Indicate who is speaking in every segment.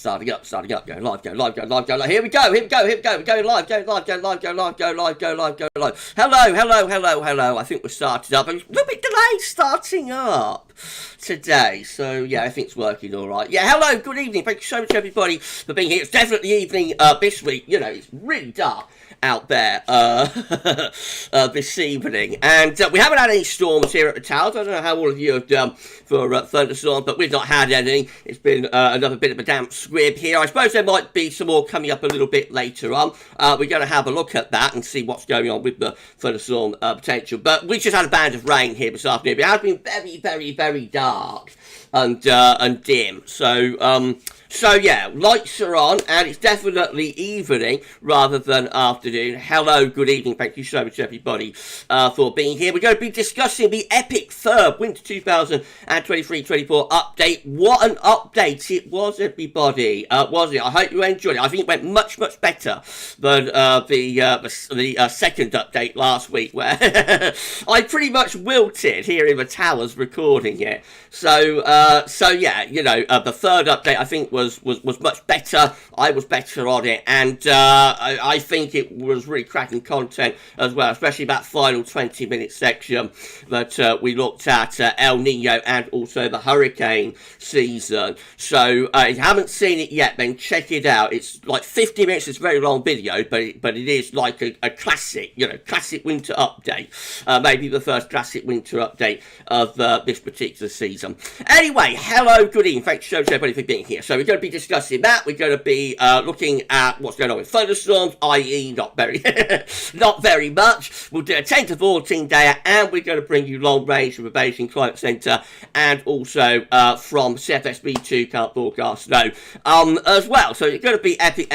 Speaker 1: Starting up, go live, go. Here we go. We're going live, go live. Hello. I think we're started up. A little bit delayed starting up today. So, yeah, I think it's working all right. Yeah, hello, good evening. Thank you so much, everybody, for being here. It's definitely evening this week. You know, it's really dark out there this evening, and we haven't had any storms here at the towers. I don't know how all of you have done for thunderstorms, but we've not had any. It's been another bit of a damp squib here. I suppose there might be some more coming up a little bit later on. We're going to have a look at that and see what's going on with the thunderstorm potential, but we just had a band of rain here this afternoon. It has been very dark and dim, so yeah, lights are on, and it's definitely evening rather than afternoon. Hello, good evening. Thank you so much, everybody, for being here. We're going to be discussing the epic third Winter 2023-24 update. What an update it was, everybody. Was it? I hope you enjoyed it. I think it went much better than the second update last week, where I pretty much wilted here in the towers recording it. So yeah, you know, the third update I think was much better. I was better on it, and I think it was really cracking content as well, especially that final 20-minute section that we looked at El Nino and also the hurricane season. So if you haven't seen it yet, then check it out. It's like 50 minutes. It's a very long video, but it is like a classic, you know, classic winter update. Maybe the first classic winter update of this particular season. Anyway, hello, good evening. Thanks so much, everybody, for being here. So we're going to be discussing that. We're going to be looking at what's going on with thunderstorms, i.e. not very much. We'll do a 10 to 14 day, and we're going to bring you long range from the Beijing Climate Center, and also from CFSB2 can't forecast snow as well. So it's going to be epic.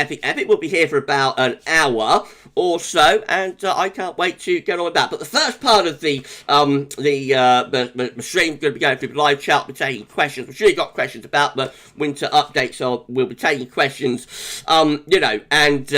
Speaker 1: We'll be here for about an hour or so, and I can't wait to get on with that. But the first part of the stream is going to be going through the live chat. We're taking questions. I'm sure you've got questions about the winter update, so we'll be taking questions, you know, and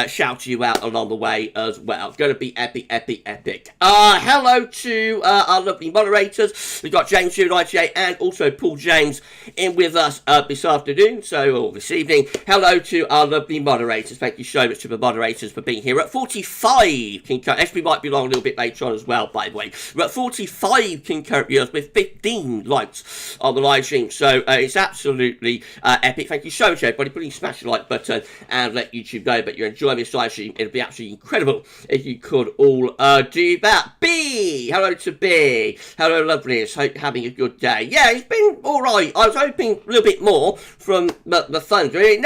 Speaker 1: shout you out along the way as well. It's going to be epic. Hello to our lovely moderators. We've got James IGA and also Paul James in with us this afternoon, or this evening. Hello to our lovely moderators. Thank you so much to the moderators for being here. At 45 concurrent, actually might be long a little bit later on as well, by the way. We're at 45 concurrent viewers with 15 likes on the live stream, so it's absolutely epic. Thank you so much, everybody. Please smash the like button and let YouTube know that you're enjoying this live stream. It'd be absolutely incredible if you could all do that. B, hello to B. Hello, lovelies. Hope you're having a good day. Yeah, it's been all right. I was hoping a little bit more from the thunder. We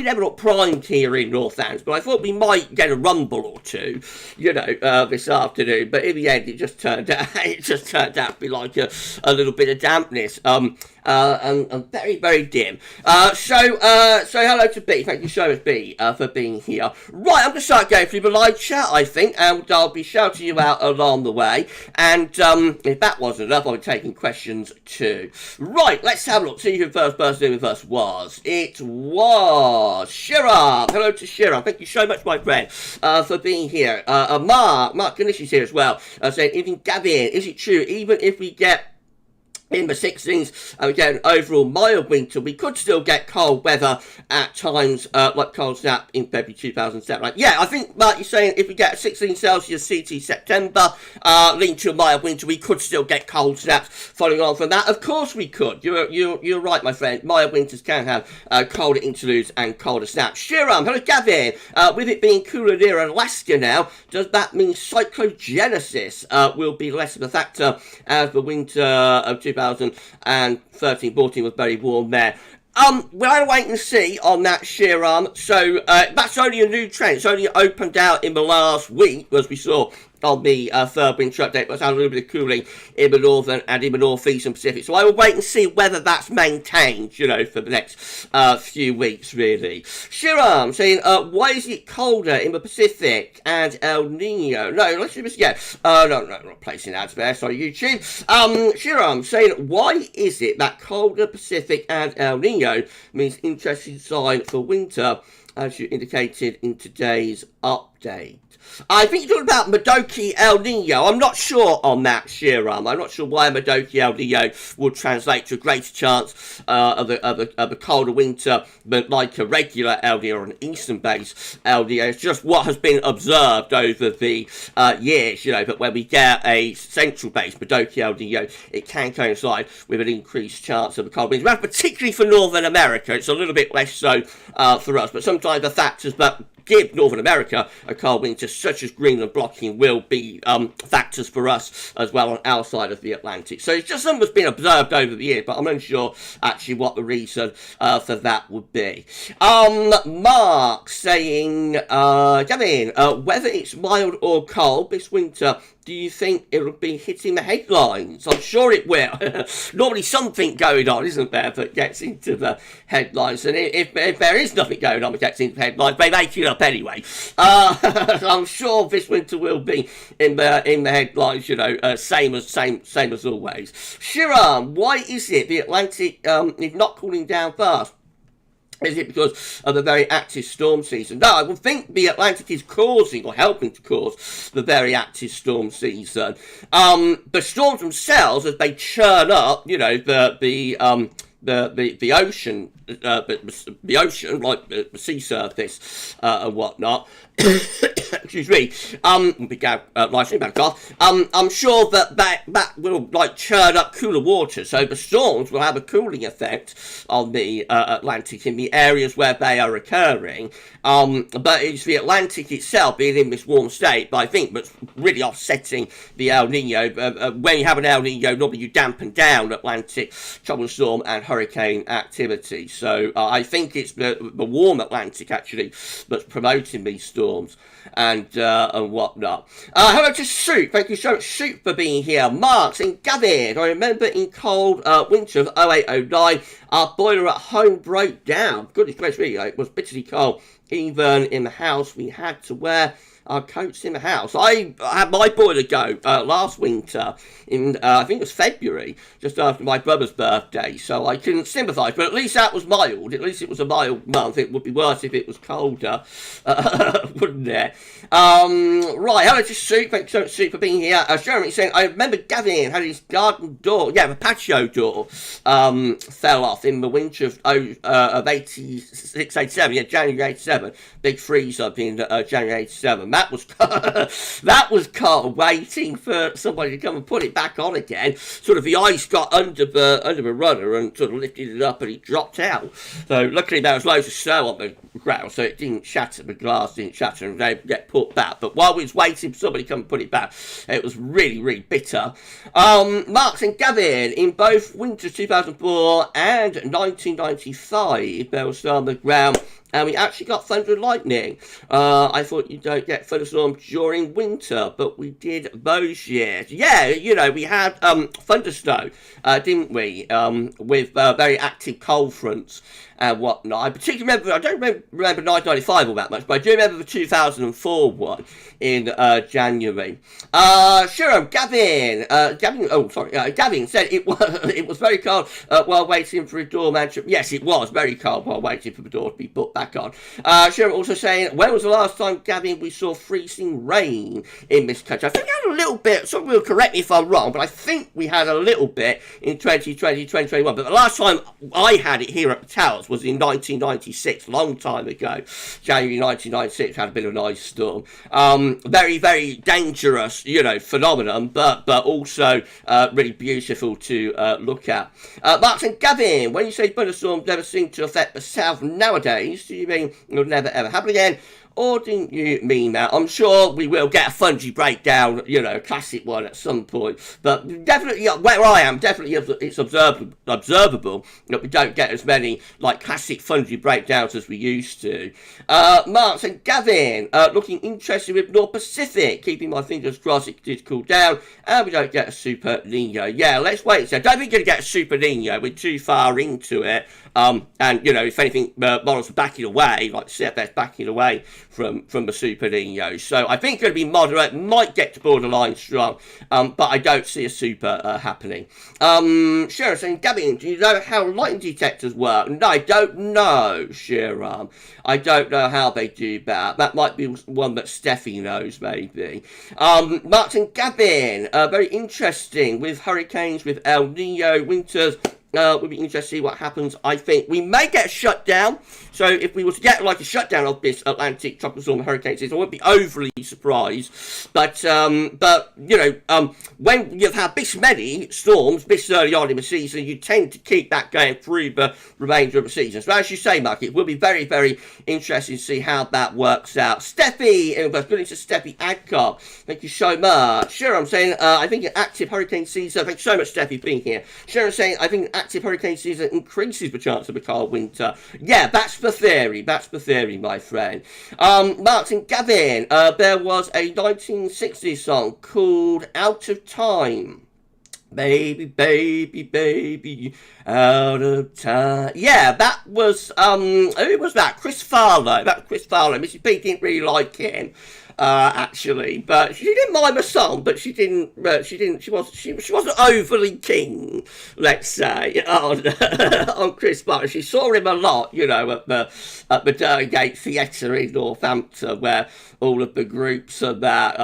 Speaker 1: never got primed here in Northants, but I thought we might get a rumble or two, you know, this afternoon. But in the end, it just turned out to be like a little bit of dampness. And very dim. So hello to B. Thank you so much, B, for being here. Right, I'm going to start going through the live chat, I think, and I'll be shouting you out along the way. And if that wasn't enough, I'll be taking questions too. Right, let's have a look. See who the first person in with us was. It was Shiram. Hello to Shiram. Thank you so much, my friend, for being here. Mark Ganesh is here as well, saying, even Gavin, is it true, even if we get in the 16s and we get an overall mild winter, we could still get cold weather at times, like cold snap in February 2007. Like, yeah, I think, Mark, you're saying if we get 16 Celsius CT September, leading to a mild winter, we could still get cold snaps following on from that. Of course we could. You're right, my friend. Mild winters can have colder interludes and colder snaps. Shiram, hello, Gavin. With it being cooler near Alaska now, does that mean cyclogenesis will be less of a factor as the winter of 2013-14 was very warm there? We'll have to wait and see on that, Shiram. So that's only a new trend. It's only opened out in the last week, as we saw on the third winter update, but it's had a little bit of cooling in the northern and in the northeastern Pacific. So I will wait and see whether that's maintained, you know, for the next few weeks, really. Shiram saying, why is it colder in the Pacific and El Nino? No, let's do this again. No, not placing ads there. Sorry, YouTube. Shiram saying, why is it that colder Pacific and El Nino means interesting sign for winter as you indicated in today's update. I think you're talking about Modoki El Nino. I'm not sure on that, Shiram. I'm not sure why Modoki El Nino would translate to a greater chance of a colder winter, but like a regular El Nino or an eastern-based El Nino. It's just what has been observed over the years, but when we get a central-based Modoki El Nino, it can coincide with an increased chance of a cold winter, particularly for Northern America. It's a little bit less so for us, but sometimes the factors that give Northern America a cold winter, such as Greenland blocking, will be factors for us as well on our side of the Atlantic. So it's just something that's been observed over the years, but I'm unsure actually what the reason for that would be. Mark saying, Gavin, whether it's mild or cold this winter, do you think it'll be hitting the headlines? I'm sure it will. Normally something going on, isn't there, that gets into the headlines. And if there is nothing going on that gets into the headlines, they make it up anyway. I'm sure this winter will be in the headlines, same as always. Shiram, why is it the Atlantic is not cooling down fast? Is it because of the very active storm season? No, I would think the Atlantic is causing or helping to cause the very active storm season. The storms themselves, as they churn up, the ocean, the ocean, like the sea surface and whatnot. Excuse me. I'm sure that will churn up cooler water, so the storms will have a cooling effect on the Atlantic in the areas where they are occurring. But it's the Atlantic itself being in this warm state, but I think that's really offsetting the El Nino. When you have an El Nino, normally you dampen down Atlantic tropical storm and hurricane activity. So I think it's the warm Atlantic actually that's promoting these storms and whatnot. Hello to Shoot. Thank you so much, Shoot, for being here. Mark saying, Gavin, I remember in cold winter of 0809, our boiler at home broke down. Goodness gracious me, it was bitterly cold. Even in the house, we had to wear our coats in the house. I had my boiler go last winter in, I think it was February, just after my brother's birthday, so I can sympathise, but at least that was mild. At least it was a mild month. It would be worse if it was colder, wouldn't it? Right, hello to Sue. Thanks so much, Sue, for being here. Jeremy saying, I remember Gavin had his garden door, the patio door, fell off in the winter of 86, 87, January 87. Big freeze up in January 87. That was cold, waiting for somebody to come and put it back on again. Sort of the ice got under the runner and sort of lifted it up and it dropped out. So luckily there was loads of snow on the ground, so it didn't shatter, the glass didn't shatter and they get put back. But while we was waiting for somebody to come and put it back, it was really, really bitter. Mark and Gavin, in both winters 2004 and 1995, there was snow on the ground. And we actually got thunder and lightning. I thought you don't get thunderstorms during winter, but we did those years. Yeah, we had thundersnow, didn't we? With very active cold fronts and whatnot. I particularly remember, I don't remember 1995 all that much, but I do remember the 2004 one in January. Sure, Gavin said it was very cold while waiting for a doorman to... Yes, it was very cold while waiting for the door to be put back on. Sure, also saying, when was the last time, Gavin, we saw freezing rain in this country? I think we had a little bit, someone will correct me if I'm wrong, but I think we had a little bit in 2020, 2021, but the last time I had it here at the Towers was in 1996, long time ago. January 1996, had a bit of an ice storm. Very, very dangerous, phenomenon, but also really beautiful to look at. Mark and Gavin, when you say thunderstorms never seem to affect the south nowadays, do you mean it'll never ever happen again? Or didn't you mean that? I'm sure we will get a fungi breakdown, a classic one at some point. But definitely, where I am, definitely it's observable that we don't get as many, classic fungi breakdowns as we used to. Mark and Gavin, looking interested with North Pacific. Keeping my fingers crossed it did cool down. And we don't get a Super Nino. Yeah, let's wait. So I don't think we're going to get a Super Nino. We're too far into it. And, you know, if anything, models are backing away, like CFS backing away from the Super Nino. So I think it's going to be moderate, might get to borderline strong, but I don't see a super happening. Sharon saying, Gavin, do you know how lightning detectors work? No, I don't know, Sharon. I don't know how they do that. That might be one that Steffi knows, maybe. Martin Gavin, very interesting with hurricanes, with El Nino, winters. Would be interesting to see what happens. I think we may get a shutdown. So if we were to get like a shutdown of this Atlantic tropical storm hurricane season, I wouldn't be overly surprised. But you know, when you've had this many storms this early on in the season, you tend to keep that going through the remainder of the season. So as you say, Mark, it will be very, very interesting to see how that works out. Steffi, good evening to Steffi Adcock. Thank you so much. Sure, I'm saying I think an active hurricane season. Thank you so much, Steffi, for being here. Sure, I'm saying I think active hurricane season increases the chance of a cold winter. Yeah, that's the theory. That's the theory, my friend. Martin Gavin, there was a 1960s song called Out of Time. Baby, baby, baby, out of time. Yeah, that was, who was that? Chris Farlow. That was Chris Farlow. Mrs. P didn't really like him. Actually, but she didn't mind the song, but she wasn't overly keen, let's say, on Chris Farlow. She saw him a lot, you know, at the Durgate Theatre in Northampton, where all of the groups of that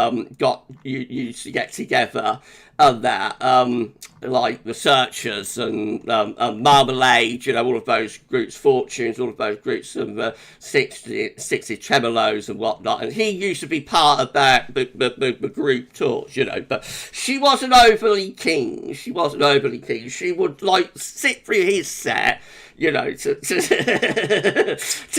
Speaker 1: used to get together. Of that, like the Searchers and Marmalade, you know, all of those groups, Fortunes, all of those groups of 60 tremolos and whatnot. And he used to be part of that, the group tours, you know, but she wasn't overly keen. She would, like, sit through his set, you know, to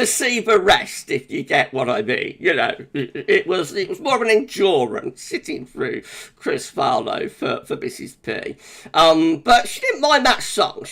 Speaker 1: see the rest, if you get what I mean. You know, it was more of an endurance sitting through Chris Farlow for Mrs. P. But she didn't mind that song.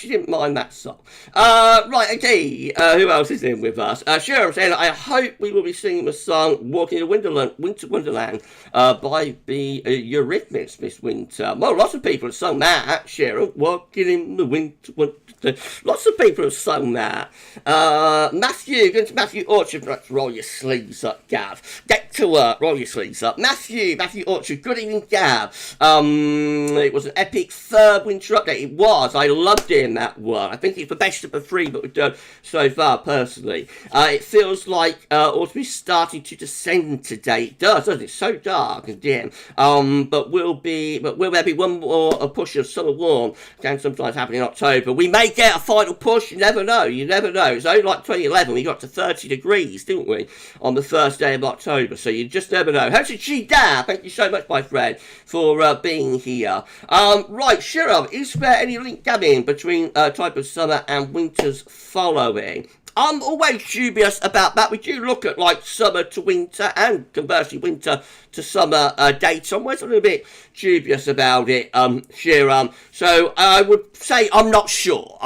Speaker 1: Right, okay, who else is in with us? Sure, I'm saying I hope we will be singing the song Walking in the Winter Wonderland by the Eurythmics this winter. Well, lots of people have sung that, Cheryl. Walking in the Winter Wonderland. Lots of people have sung that. Matthew, going to Matthew Orchard. Let's roll your sleeves up, Gav. Get to work, roll your sleeves up. Matthew Orchard, good evening, Gav. It was an epic third winter update. It was. I loved it in that one. I think it's the best of the three that we've done so far, personally. It feels like autumn is starting to descend today. It does, doesn't it? It's so dark and dim. But will there be one more push of summer warm? Can sometimes happen in October. We may get a final push. You never know. It's only like 2011. We got to 30 degrees, didn't we, on the first day of October? So you just never know. How to G Da? Thank you so much, my friend, for being here. Right, Shirov, is there any link, Gavin, between type of summer and winter's following? I'm always dubious about that. We do look at, like, summer to winter and, conversely, winter to summer data. I'm always a little bit dubious about it, Shiram. So I would say I'm not sure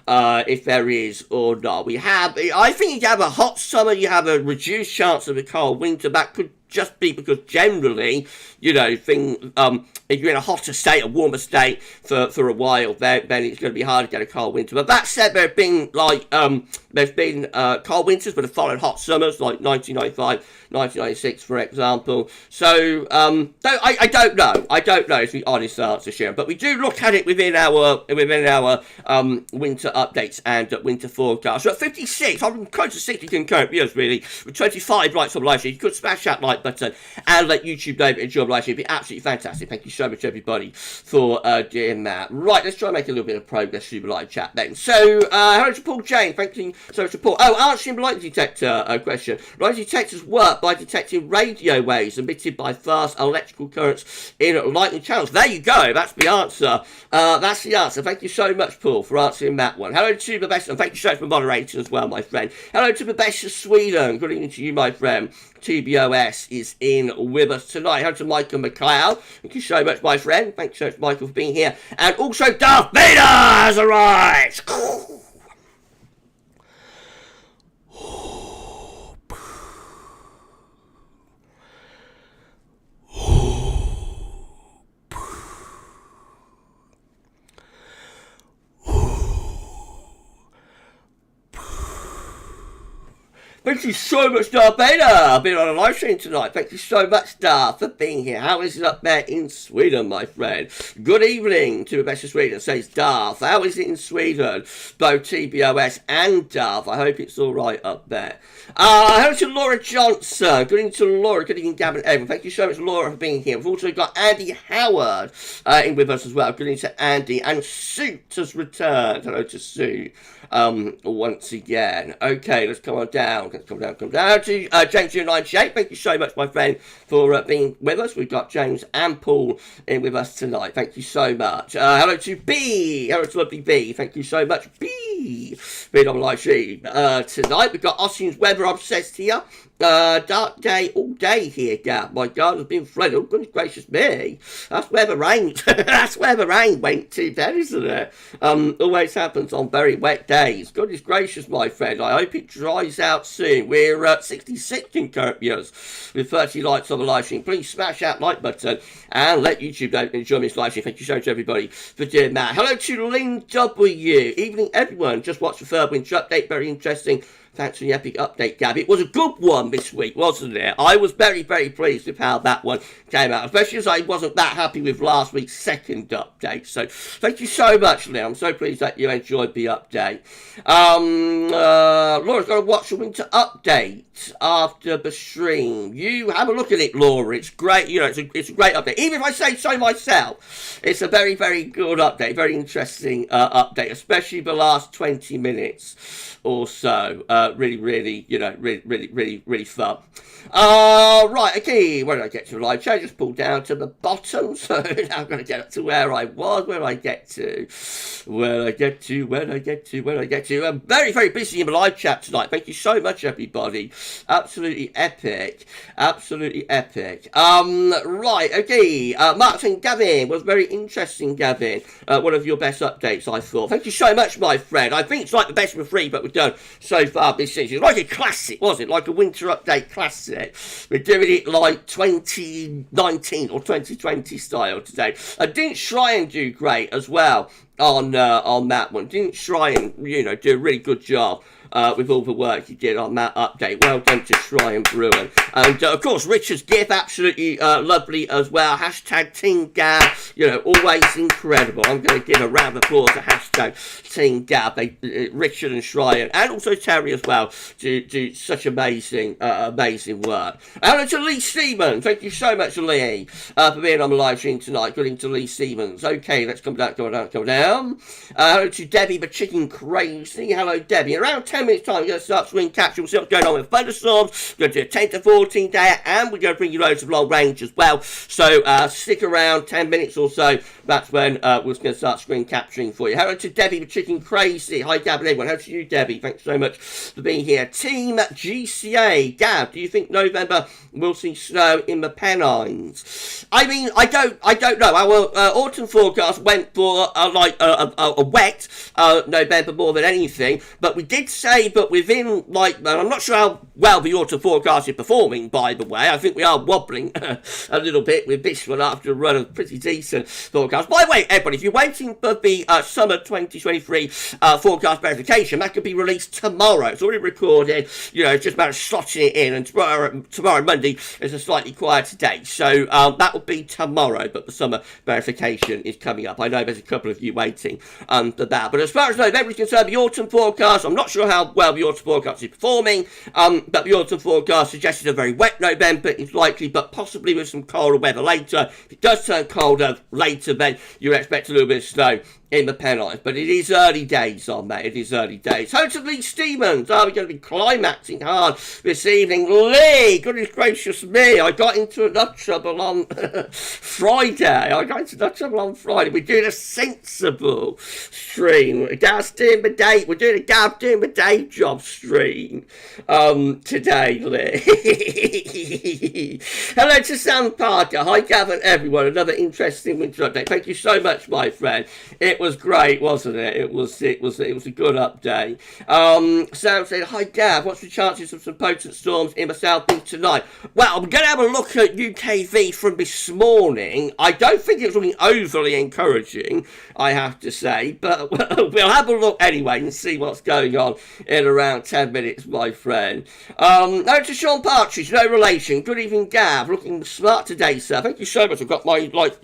Speaker 1: if there is or not. I think you have a hot summer, you have a reduced chance of a cold winter. That could just be because generally, you know, if you're in a hotter state, a warmer state for a while, then it's going to be hard to get a cold winter. But that said, there have been cold winters that have followed hot summers, like 1995, 1996, for example. So I don't know. I don't know is the honest answer, Sharon. But we do look at it within our winter updates and winter forecasts. So at 56, I'm close to 60 concurrent viewers, really, with 25 likes on live stream. You could smash that like button and let YouTube know that you enjoy live stream. It'd be absolutely fantastic. Thank you so much, everybody, for doing that. Right, let's try and make a little bit of progress through the live chat then. So, hello to Paul Jane. Thank you so much for Paul. Oh, answering the light detector question. Light detectors work by detecting radio waves emitted by fast electrical currents in lightning channels. There you go. That's the answer. Thank you so much, Paul, for answering that one. Hello to the best, and thank you so much for moderating as well, my friend. Hello to the best of Sweden. Good evening to you, my friend. TBOS is in with us tonight. Hello to Michael McLeod. Thank you so much, my friend. Thanks so much, Michael, for being here. And also, Darth Vader has arrived. Thank you so much, Darth Vader. I've been on a live stream tonight. Thank you so much, Darth, for being here. How is it up there in Sweden, my friend? Good evening to the best of Sweden, says Darth. How is it in Sweden? Both TBOS and Darth. I hope it's all right up there. Hello to Laura Johnson. Good evening to Laura. Good evening, Gavin Evan. Thank you so much, Laura, for being here. We've also got Andy Howard in with us as well. Good evening to Andy. And Suit has returned. Hello to Sue. Once again. Okay, let's come on down. Let's come down to James 098. Thank you so much, my friend, for being with us. We've got James and Paul in with us tonight. Thank you so much. Hello to B. Hello to lovely B. Thank you so much, B. Being on live stream tonight. We've got Austin's Weather Obsessed here. Dark day all day here, Gav. My God, has been flooded. Oh, goodness gracious me. That's where the rain, that's where the rain went to then, isn't it? Always happens on very wet days. Goodness gracious, my friend. I hope it dries out soon. We're at 66 in current viewers with 30 likes on the live stream. Please smash that like button and let YouTube know enjoy this live stream. Thank you so much, everybody, for doing that. Hello to Lynn W. Evening, everyone. Just watched the third winter update. Very interesting. Thanks for the epic update, Gab. It was a good one this week, wasn't it? I was very, very pleased with how that one came out, especially as I wasn't that happy with last week's second update. So, thank you so much, Lee. I'm so pleased that you enjoyed the update. Laura's got to watch the winter update after the stream. You have a look at it, Laura. It's great. You know, it's a great update. Even if I say so myself, it's a very, very good update. Very interesting update, especially the last 20 minutes or so. Really, you know, really fun. Right, okay, where did I get to? Live chat, just pulled down to the bottom, so now I'm going to get up to where I was. Where did I get to? I'm very, very busy in the live chat tonight. Thank you so much, everybody. Absolutely epic. Right, okay, Martin Gavin was very interesting, Gavin. One of your best updates, I thought. Thank you so much, my friend. I think it's like the best of the three, but we've done so far this season. Like a classic, was it? Like a winter update classic. We're doing it like 2019 or 2020 style today. I didn't try and do great as well on that one. Didn't try and, you know, do a really good job with all the work you did on that update. Well done to Try and Bruin. And of course, Richard's GIF, absolutely lovely as well. Hashtag Team Gav, you know, always incredible. I'm going to give a round of applause to hashtag Team Gav. Richard and Shryan, and also Terry as well, do such amazing work. Hello to Lee Stevens. Thank you so much, Lee, for being on the live stream tonight. Good evening to Lee Stevens. Okay, let's come down. Hello to Debbie the Chicken Crazy. Hello, Debbie. Around 10 minutes time, we're going to start screen capture. We'll see what's going on with thunderstorms. We're going to do a 10 to 14 day, and we're going to bring you loads of long range as well. So stick around 10 minutes or so. That's when we're going to start screen capturing for you. Hello to Debbie the Chicken Crazy. Hi, Gab and everyone. Hello to you, Debbie. Thanks so much for being here. Team GCA. Gab, do you think November will see snow in the Pennines? I mean, I don't know. Our autumn forecast went for a wet November more than anything, but we did say that within, like, I'm not sure how well the autumn forecast is performing, by the way. I think we are wobbling a little bit with this one after a run of pretty decent forecast. By the way, everybody, if you're waiting for the summer 2023 forecast verification, that could be released tomorrow. It's already recorded, you know, it's just about slotting it in, and tomorrow Monday is a slightly quieter day, so that will be tomorrow, but the summer verification is coming up. I know there's a couple of you waiting for that, but as far as November is concerned, the autumn forecast, I'm not sure how well the autumn forecast is performing, but the autumn forecast suggested a very wet November is likely, but possibly with some colder weather later. If it does turn colder later, then you expect a little bit of snow in the Pennines, but it is early days on that. It is early days. Hello to Lee Stevens. We're going to be climaxing hard this evening. Lee, goodness gracious me, I got into enough trouble on Friday. We're doing a sensible stream. Gav's doing the day. We're doing a Gav doing the day job stream today, Lee. Hello to Sam Parker. Hi, Gav and everyone. Another interesting winter update. Thank you so much, my friend. It was great, wasn't it? It was a good update. Sam said, "Hi Gav, what's the chances of some potent storms in the southeast tonight?" Well, I'm going to have a look at UKV from this morning. I don't think it's looking overly encouraging, I have to say, but we'll have a look anyway and see what's going on in around 10 minutes, my friend. No, to Sean Partridge, no relation. Good evening, Gav. Looking smart today, sir. Thank you so much. I've got my light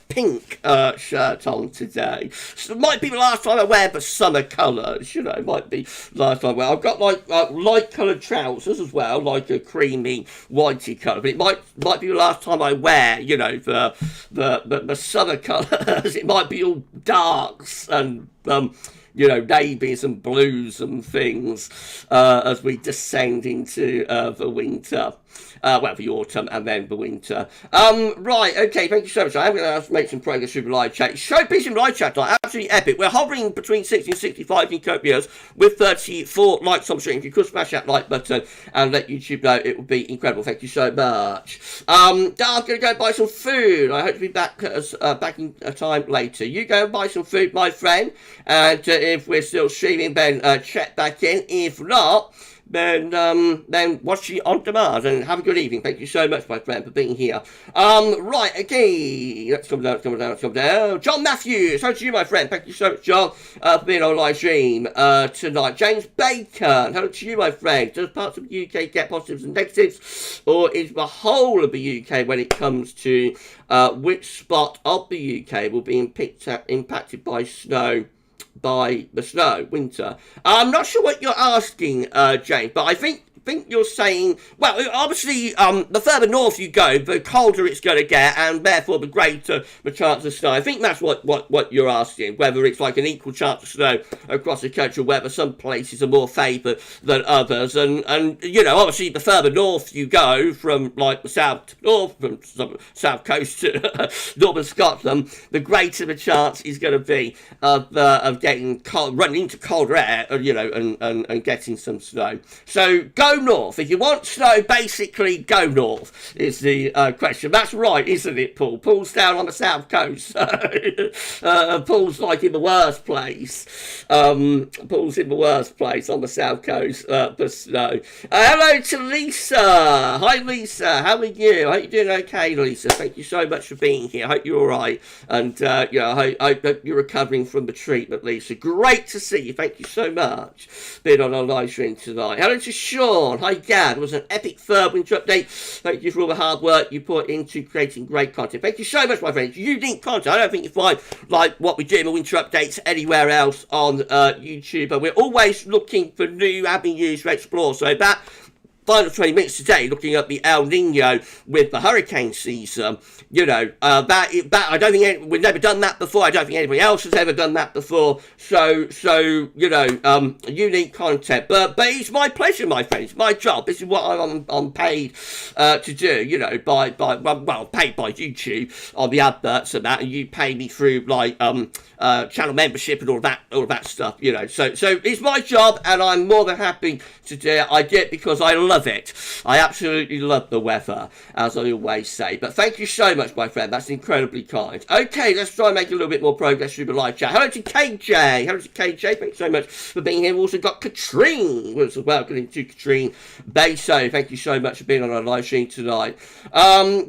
Speaker 1: pink shirt on today. So it might be the last time I wear the summer colours, you know, it might be last time I wear. I've got like light coloured trousers as well, like a creamy whitey colour, but it might be the last time I wear, you know, the summer colours. It might be all darks and you know, navies and blues and things as we descend into the winter. Well, the autumn and then the winter. Right, okay, thank you so much. I am going to make some progress through the live chat. So busy in live chat tonight, absolutely epic. We're hovering between 60 and 65 in copiers with 34 likes on stream. If you could smash that like button and let YouTube know, it would be incredible. Thank you so much. I'm going to go buy some food. I hope to be back in a time later. You go and buy some food, my friend. And if we're still streaming, then check back in. If not, then watch it on demand and have a good evening. Thank you so much, my friend, for being here. Right, okay, let's come down. John Matthews, hello to you, my friend. Thank you so much, John, for being on live stream tonight. James Bacon, hello to you, my friend. Does parts of the UK get positives and negatives, or is the whole of the UK when it comes to which spot of the UK will be impacted by snow? By the snow, winter. I'm not sure what you're asking, James, but I think you're saying, well, obviously, the further north you go, the colder it's going to get, and therefore the greater the chance of snow. I think that's what you're asking, whether it's like an equal chance of snow across the country, whether some places are more favoured than others, and you know, obviously, the further north you go, from like the south to north, from south coast to northern Scotland, the greater the chance is going to be of getting cold, running into colder air, you know, and getting some snow. So go north. If you want snow, basically go north is the question. That's right, isn't it, Paul? Paul's down on the south coast. Paul's like in the worst place. Paul's in the worst place on the south coast for snow. Hello to Lisa. Hi, Lisa. How are you? I hope you're doing okay, Lisa. Thank you so much for being here. I hope you're all right. And, you know, I hope you're recovering from the treatment, Lisa. Great to see you. Thank you so much for being on our live stream tonight. Hello to Sean. Hi Gav, it was an epic third winter update. Thank you for all the hard work you put into creating great content. Thank you so much, my friends. Unique content. I don't think you find like what we do in the winter updates anywhere else on YouTube, but we're always looking for new avenues to explore. So that final 20 minutes today, looking at the El Nino with the hurricane season, you know, that I don't think we've never done that before. I don't think anybody else has ever done that before. So you know, unique content. But it's my pleasure, my friends. It's my job. This is what I'm paid to do. You know, paid by YouTube on the adverts and that, and you pay me through like channel membership and all that stuff. You know, so it's my job, and I'm more than happy to do it. I do it because I love it. I absolutely love the weather, as I always say. But thank you so much, my friend. That's incredibly kind. Okay, let's try and make a little bit more progress through the live chat. Hello to KJ. Hello to KJ. Thanks so much for being here. We've also got Katrine. Welcome to Katrine Beso. Thank you so much for being on our live stream tonight.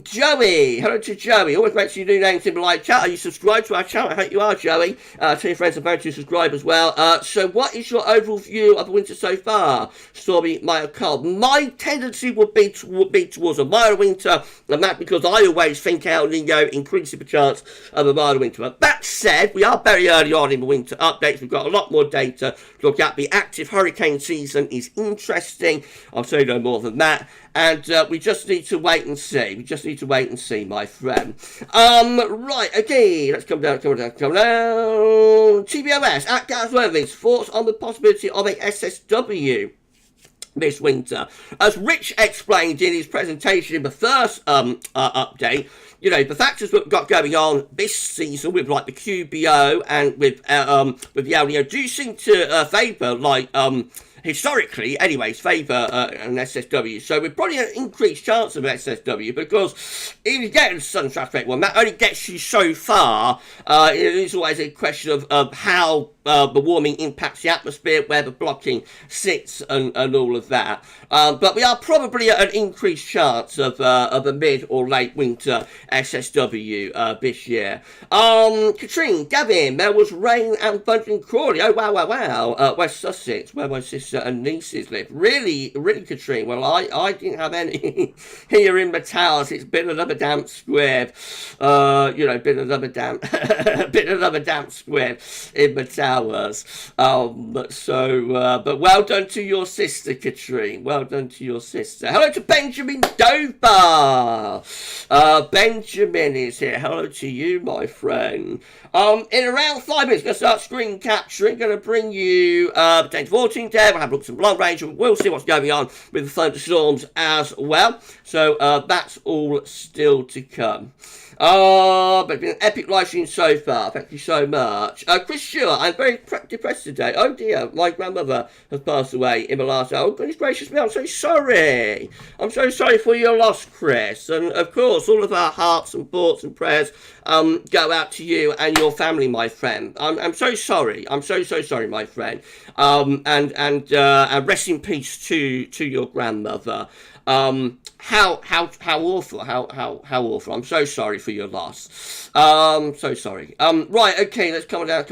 Speaker 1: Joey. Hello to Joey. Always make sure you do names in the live chat. Are you subscribed to our channel? I hope you are, Joey. Tell your friends about to subscribe as well. So what is your overall view of the winter so far? Stormy, mild, cold. My tendency would be towards a mild winter, and that's because I always think El Nino increases the chance of a mild winter. But that said, we are very early on in the winter updates. We've got a lot more data to look at. The active hurricane season is interesting. I'll say no more than that. And we just need to wait and see. We just need to wait and see, my friend. Right, okay, let's come down. TBOS at GavsWeatherVids, thoughts on the possibility of a SSW this winter. As Rich explained in his presentation in the first update, you know, the factors that we've got going on this season with like the QBO and with the El Nino do seem to favour like historically, anyways, favour an SSW. So we're probably an increased chance of an SSW because if you get a sudden traffic rate one, that only gets you so far. It is always a question of how the warming impacts the atmosphere, where the blocking sits, and all of that. But we are probably at an increased chance of a mid or late winter SSW this year. Katrine, Gavin, there was rain and thunder in Crawley. Oh, wow. West Sussex, where my sister and nieces live. Really, Katrine. Well, I didn't have any here in the towers. It's been another damp squib. Been another damp squib in the towers. But well done to your sister, Katrine. Well done to your sister. Hello to Benjamin Dover. Benjamin is here. Hello to you, my friend. In around 5 minutes, going to start screen capturing. Going to bring you 10 to 14 there. We'll have a look at some long range. We'll see what's going on with the thunderstorms as well. So that's all still to come. But it's been an epic live stream so far. Thank you so much. Chris Stewart, I'm very depressed today. Oh dear, my grandmother has passed away in the last hour. Oh, goodness gracious me, I'm so sorry. I'm so sorry for your loss, Chris. And of course, all of our hearts and thoughts and prayers go out to you and your family, my friend. I'm so sorry. I'm so sorry, my friend. And rest in peace to your grandmother. How awful, how awful. I'm so sorry for your loss. So sorry. Right, okay, let's come down.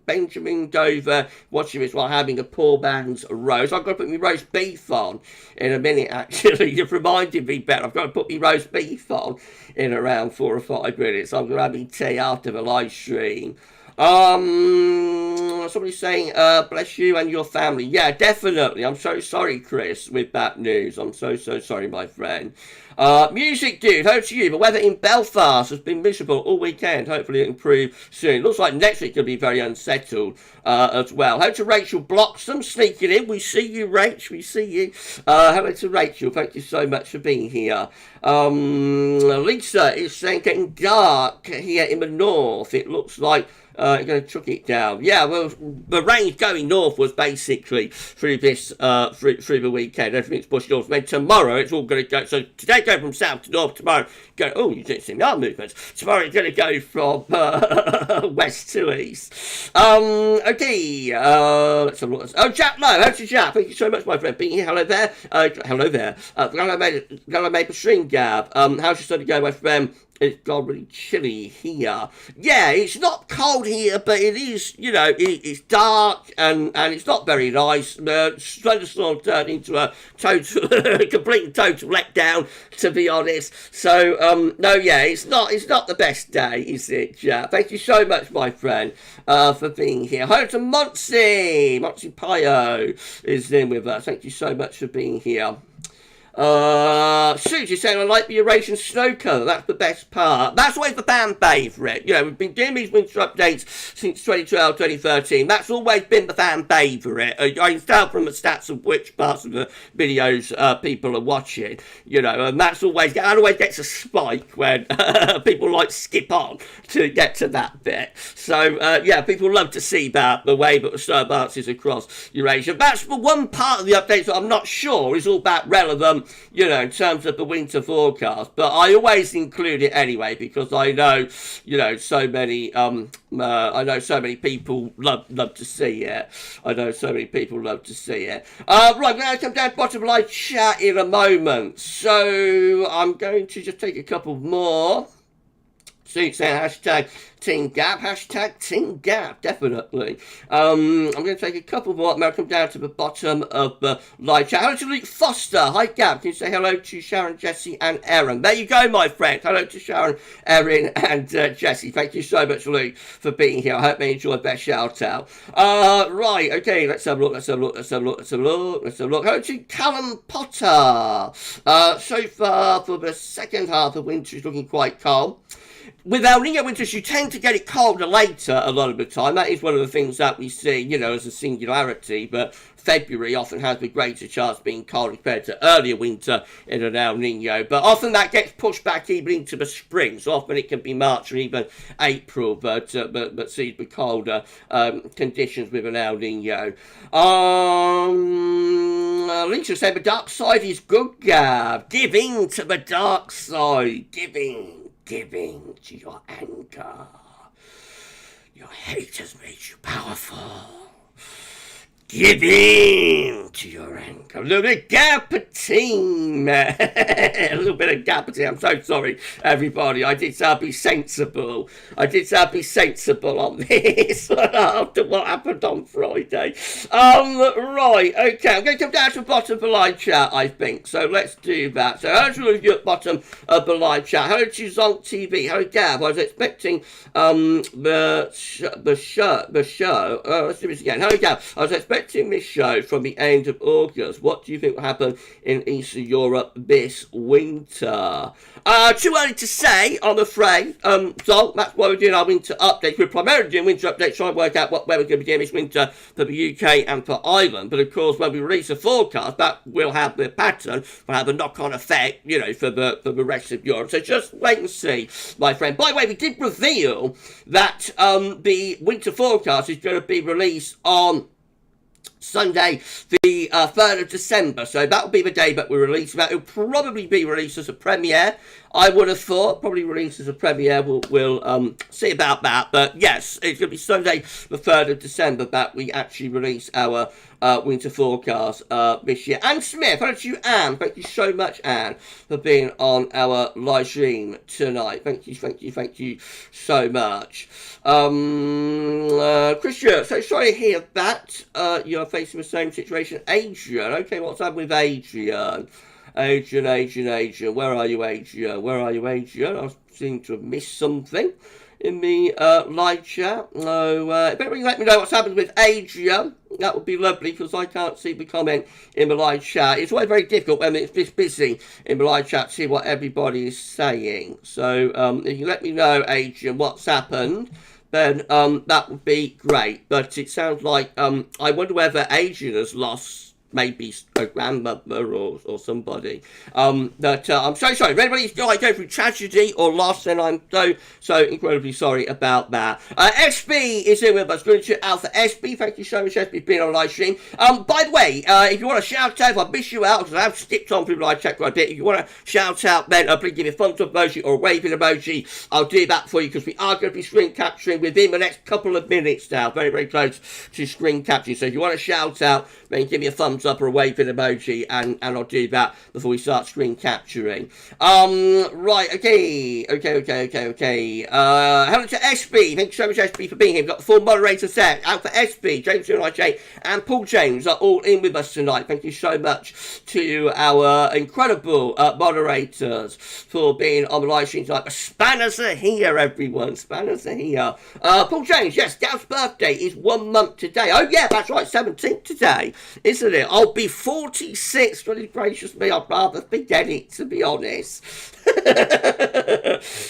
Speaker 1: Benjamin Dover watching this while having a poor man's roast. I've got to put my roast beef on in a minute, actually. You've reminded me better. I've got to put my roast beef on in around 4 or 5 minutes. I'm going to have my tea after the live stream. Somebody's saying, bless you and your family. Yeah, definitely. I'm so sorry, Chris, with that news. I'm so sorry, my friend. Music dude, hello to you. The weather in Belfast has been miserable all weekend. Hopefully it'll improve soon. Looks like next week will be very unsettled as well. Hello to Rachel Bloxham sneaking in. We see you, Rach. We see you. Hello to Rachel. Thank you so much for being here. Lisa is saying getting dark here in the north. It looks like you're going to chuck it down. Yeah, well, the rain's going northwards basically through this through the weekend. Everything's pushed north. Then tomorrow it's all going to go. So today go from south to north. Tomorrow go. Oh, you didn't see my movements. Tomorrow it's going to go from west to east. Okay. Let's have a look. Oh, Jack Lowe. How's your Jack? Thank you so much, my friend. Being here. Hello there. Hello there. Glad I made the stream, Gab. How's your study going, my friend? It's got really chilly here. Yeah, it's not cold here, but it is, it's dark and it's not very nice. The thunderstorm turned into a complete and total letdown, to be honest. So, no, yeah, it's not the best day, is it? Yeah. Thank you so much, my friend, for being here. Hello to Monty Pio is in with us. Thank you so much for being here. Susie saying I like the Eurasian snow cover. That's the best part. That's always the fan favourite. We've been doing these winter updates since 2012, 2013. That's always been the fan favourite. I can tell from the stats of which parts of the videos people are watching. And that always gets a spike when people skip on to get to that bit. So people love to see that, the way that the snow bounces across Eurasia. That's the one part of the updates that I'm not sure is all that relevant, in terms of the winter forecast, but I always include it anyway because I know, so many people love to see it. Right, we're going to come down to the bottom of live chat in a moment, so I'm going to just take a couple more. Saying hashtag Team Gab, definitely. I'm going to take a couple more, and I'll come down to the bottom of the live chat. Hello to Luke Foster. Hi, Gab. Can you say hello to Sharon, Jesse, and Erin? There you go, my friend. Hello to Sharon, Erin, and Jesse. Thank you so much, Luke, for being here. I hope they enjoyed that shout out. Right, okay, let's have a look. Hello to Callum Potter. So far, for the second half of winter, is looking quite cold. with El Nino winters, you tend to get it colder later a lot of the time. That is one of the things that we see, you know, as a singularity. But February often has the greater chance of being cold compared to earlier winter in an El Nino. But often that gets pushed back even into the spring. So often it can be March or even April, but sees the colder conditions with an El Nino. Lisa said the dark side is good, Gav. Give in to the dark side. Giving to your anger. Your hate has made you powerful. Give in to your anger. A little bit of Gapatine, man. A little bit of Gapatine. I'm so sorry, everybody. I did say I'd be sensible. on this after what happened on Friday. Right, okay. I'm going to come down to the bottom of the live chat, I think. So let's do that. So hello to you at the bottom of the live chat. Hello to Zonk TV. Hello, Gav. I was expecting the show. Let's do this again. Hello, Gav. I was expecting this show from the end of August. What do you think will happen in Eastern Europe this winter? Too early to say, I'm afraid. So that's why we're doing our winter updates. We're primarily doing winter updates, trying to work out where we're going to be doing this winter for the UK and for Ireland. But of course, when we release a forecast, that will have the pattern, will have a knock-on effect, you know, for the rest of Europe. So just wait and see, my friend. By the way, we did reveal that the winter forecast is going to be released on Sunday, the 3rd of December. So that will be the day that we release that. It will probably be released as a premiere, I would have thought. Probably released as a premiere. We'll see about that. But yes, it's going to be Sunday, the 3rd of December, that we actually release our winter forecast this year. Anne Smith, hello to you, Anne. Thank you so much, Anne, for being on our live stream tonight. Thank you so much. Christian, so sorry to hear that you're facing the same situation. Adrian, okay, what's up with Adrian? Adrian, where are you, Adrian? I seem to have missed something in the live chat. So, if anybody let me know what's happened with Adrian, that would be lovely, because I can't see the comment in the live chat. It's always very difficult when it's this busy in the live chat to see what everybody is saying. So, if you let me know, Adrian, what's happened, then that would be great. But it sounds like, I wonder whether Adrian has lost maybe a grandmother or somebody. But I'm so sorry. If anybody's going through tragedy or loss, then I'm so incredibly sorry about that. SB is here with us. Good to Alpha SB. Thank you so much, SB, for being on live stream. By the way, if you want to shout out, if I miss you out, because I have skipped on through the live chat quite a bit, if you want to shout out, then please give me a thumbs up emoji or a waving emoji. I'll do that for you, because we are going to be screen capturing within the next couple of minutes now. Very, very close to screen capturing. So if you want to shout out, then give me a thumbs up or a waving emoji, and I'll do that before we start screen capturing. Right, okay. Hello to SB. Thank you so much, SB, for being here. We've got the full moderator set out for SB, James J, and Paul James are all in with us tonight. Thank you so much to our incredible moderators for being on the live stream tonight. The spanners are here, everyone. Spanners are here. Paul James, yes, Gav's birthday is 1 month today. Oh yeah, that's right, 17th today, isn't it? I'll be 46. Really gracious me, I'd rather forget it, to be honest.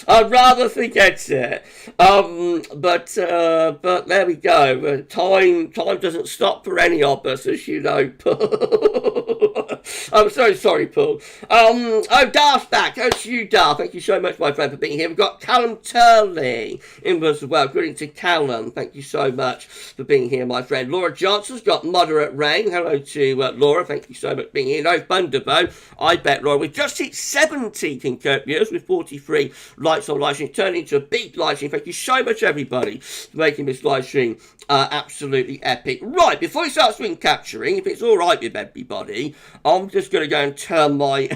Speaker 1: I'd rather forget it. But there we go. Time doesn't stop for any of us, as you know, Paul. I'm so sorry, Paul. Darth's back. Oh, to you, Darth. Thank you so much, my friend, for being here. We've got Callum Turley in with us as well. Greeting to Callum. Thank you so much for being here, my friend. Laura Johnson's got moderate rain. Hello to Laura. Thank you so much for being here. No Thunderbow. I bet, Laura. We've just hit 70 concurrent viewers with 43 likes on live stream. Turned into a big live stream. Thank you so much, everybody, for making this live stream absolutely epic. Right, before we start screen capturing, if it's all right with everybody, I'm just going to go and turn my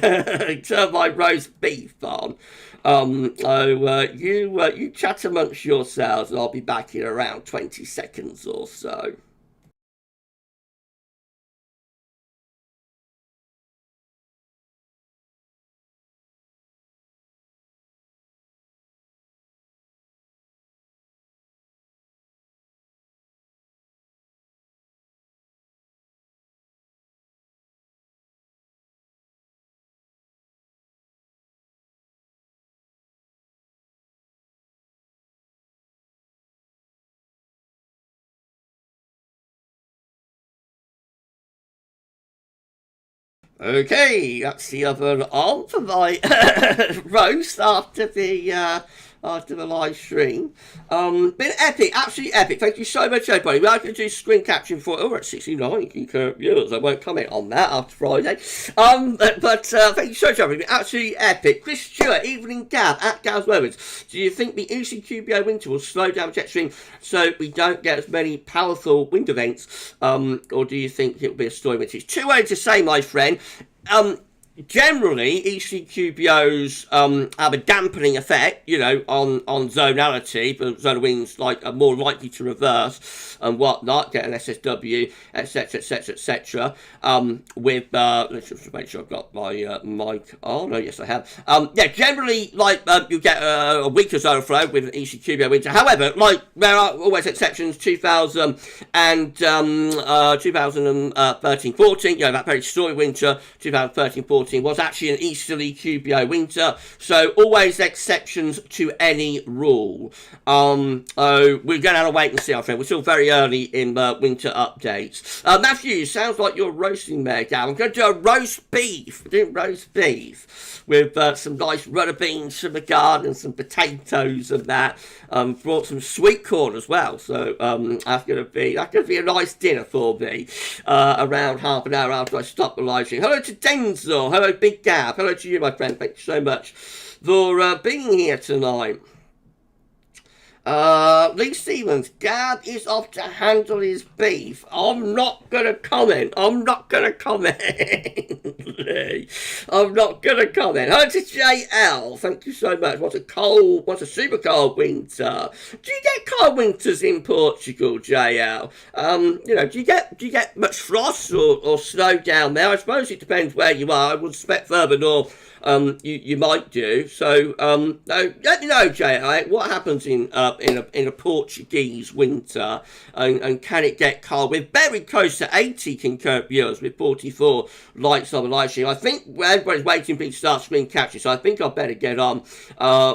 Speaker 1: roast beef on. You chat amongst yourselves, and I'll be back in around 20 seconds or so. Okay, that's the other on for my roast after the live stream. Been epic, absolutely epic. Thank you so much, everybody. We are going to do screen capturing for we're at 69 concurrent viewers. I won't comment on that after Friday. But thank you so much, everybody. Absolutely epic. Chris Stewart, Evening Gab at GavsWeatherVids. Do you think the ECQBO winter will slow down jet stream so we don't get as many powerful wind events? Or do you think it will be a stormy winter? It's too early to say, my friend. Generally, ECQBOs have a dampening effect, you know, on zonality, but zonal winds are more likely to reverse and whatnot, get an SSW, etc., etc., etc. Let's just make sure I've got my mic on. Oh, yes, I have. Yeah, generally, you get a weaker zonal flow with an ECQBO winter. However, there are always exceptions. 2013-14, you know, that very stormy winter, 2013-14. Was actually an easterly QBO winter, so always exceptions to any rule. We're going to have to wait and see, our friend. We're still very early in winter updates. Matthew, sounds like you're roasting there, Gav. I'm going to do a roast beef. We're doing roast beef with some nice runner beans from the garden, some potatoes and that. Brought some sweet corn as well, so that's going to be a nice dinner for me around half an hour after I stop the live stream. Hello to Denzel. Hello, Big Gav. Hello to you, my friend. Thank you so much for being here tonight. Lee Stevens, Gab is off to handle his beef. I'm not going to comment. Lee. I'm not going to comment. Hello to JL. Thank you so much. What a super cold winter. Do you get cold winters in Portugal, JL? You know, do you get much frost or snow down there? I suppose it depends where you are. I would expect further north you might do. So let me know, JL, what happens in a Portuguese winter, and can it get cold? We're very close to 80 concurrent viewers with 44 likes on the live stream. I think everybody's waiting for me to start screen capturing, so I think I'd better get on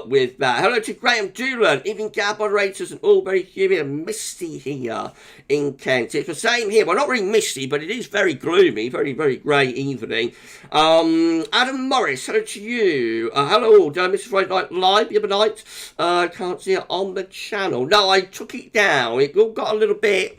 Speaker 1: with that. Hello to Graham Doolan, even Gab moderators, and all very humid and misty here in Kent. It's the same here. Well, not really misty, but it is very gloomy, very, very grey evening. Adam Morris, hello to you. Hello, did I miss Friday Night Live the other night? Can't see it on the channel. No, I took it down. It all got a little bit...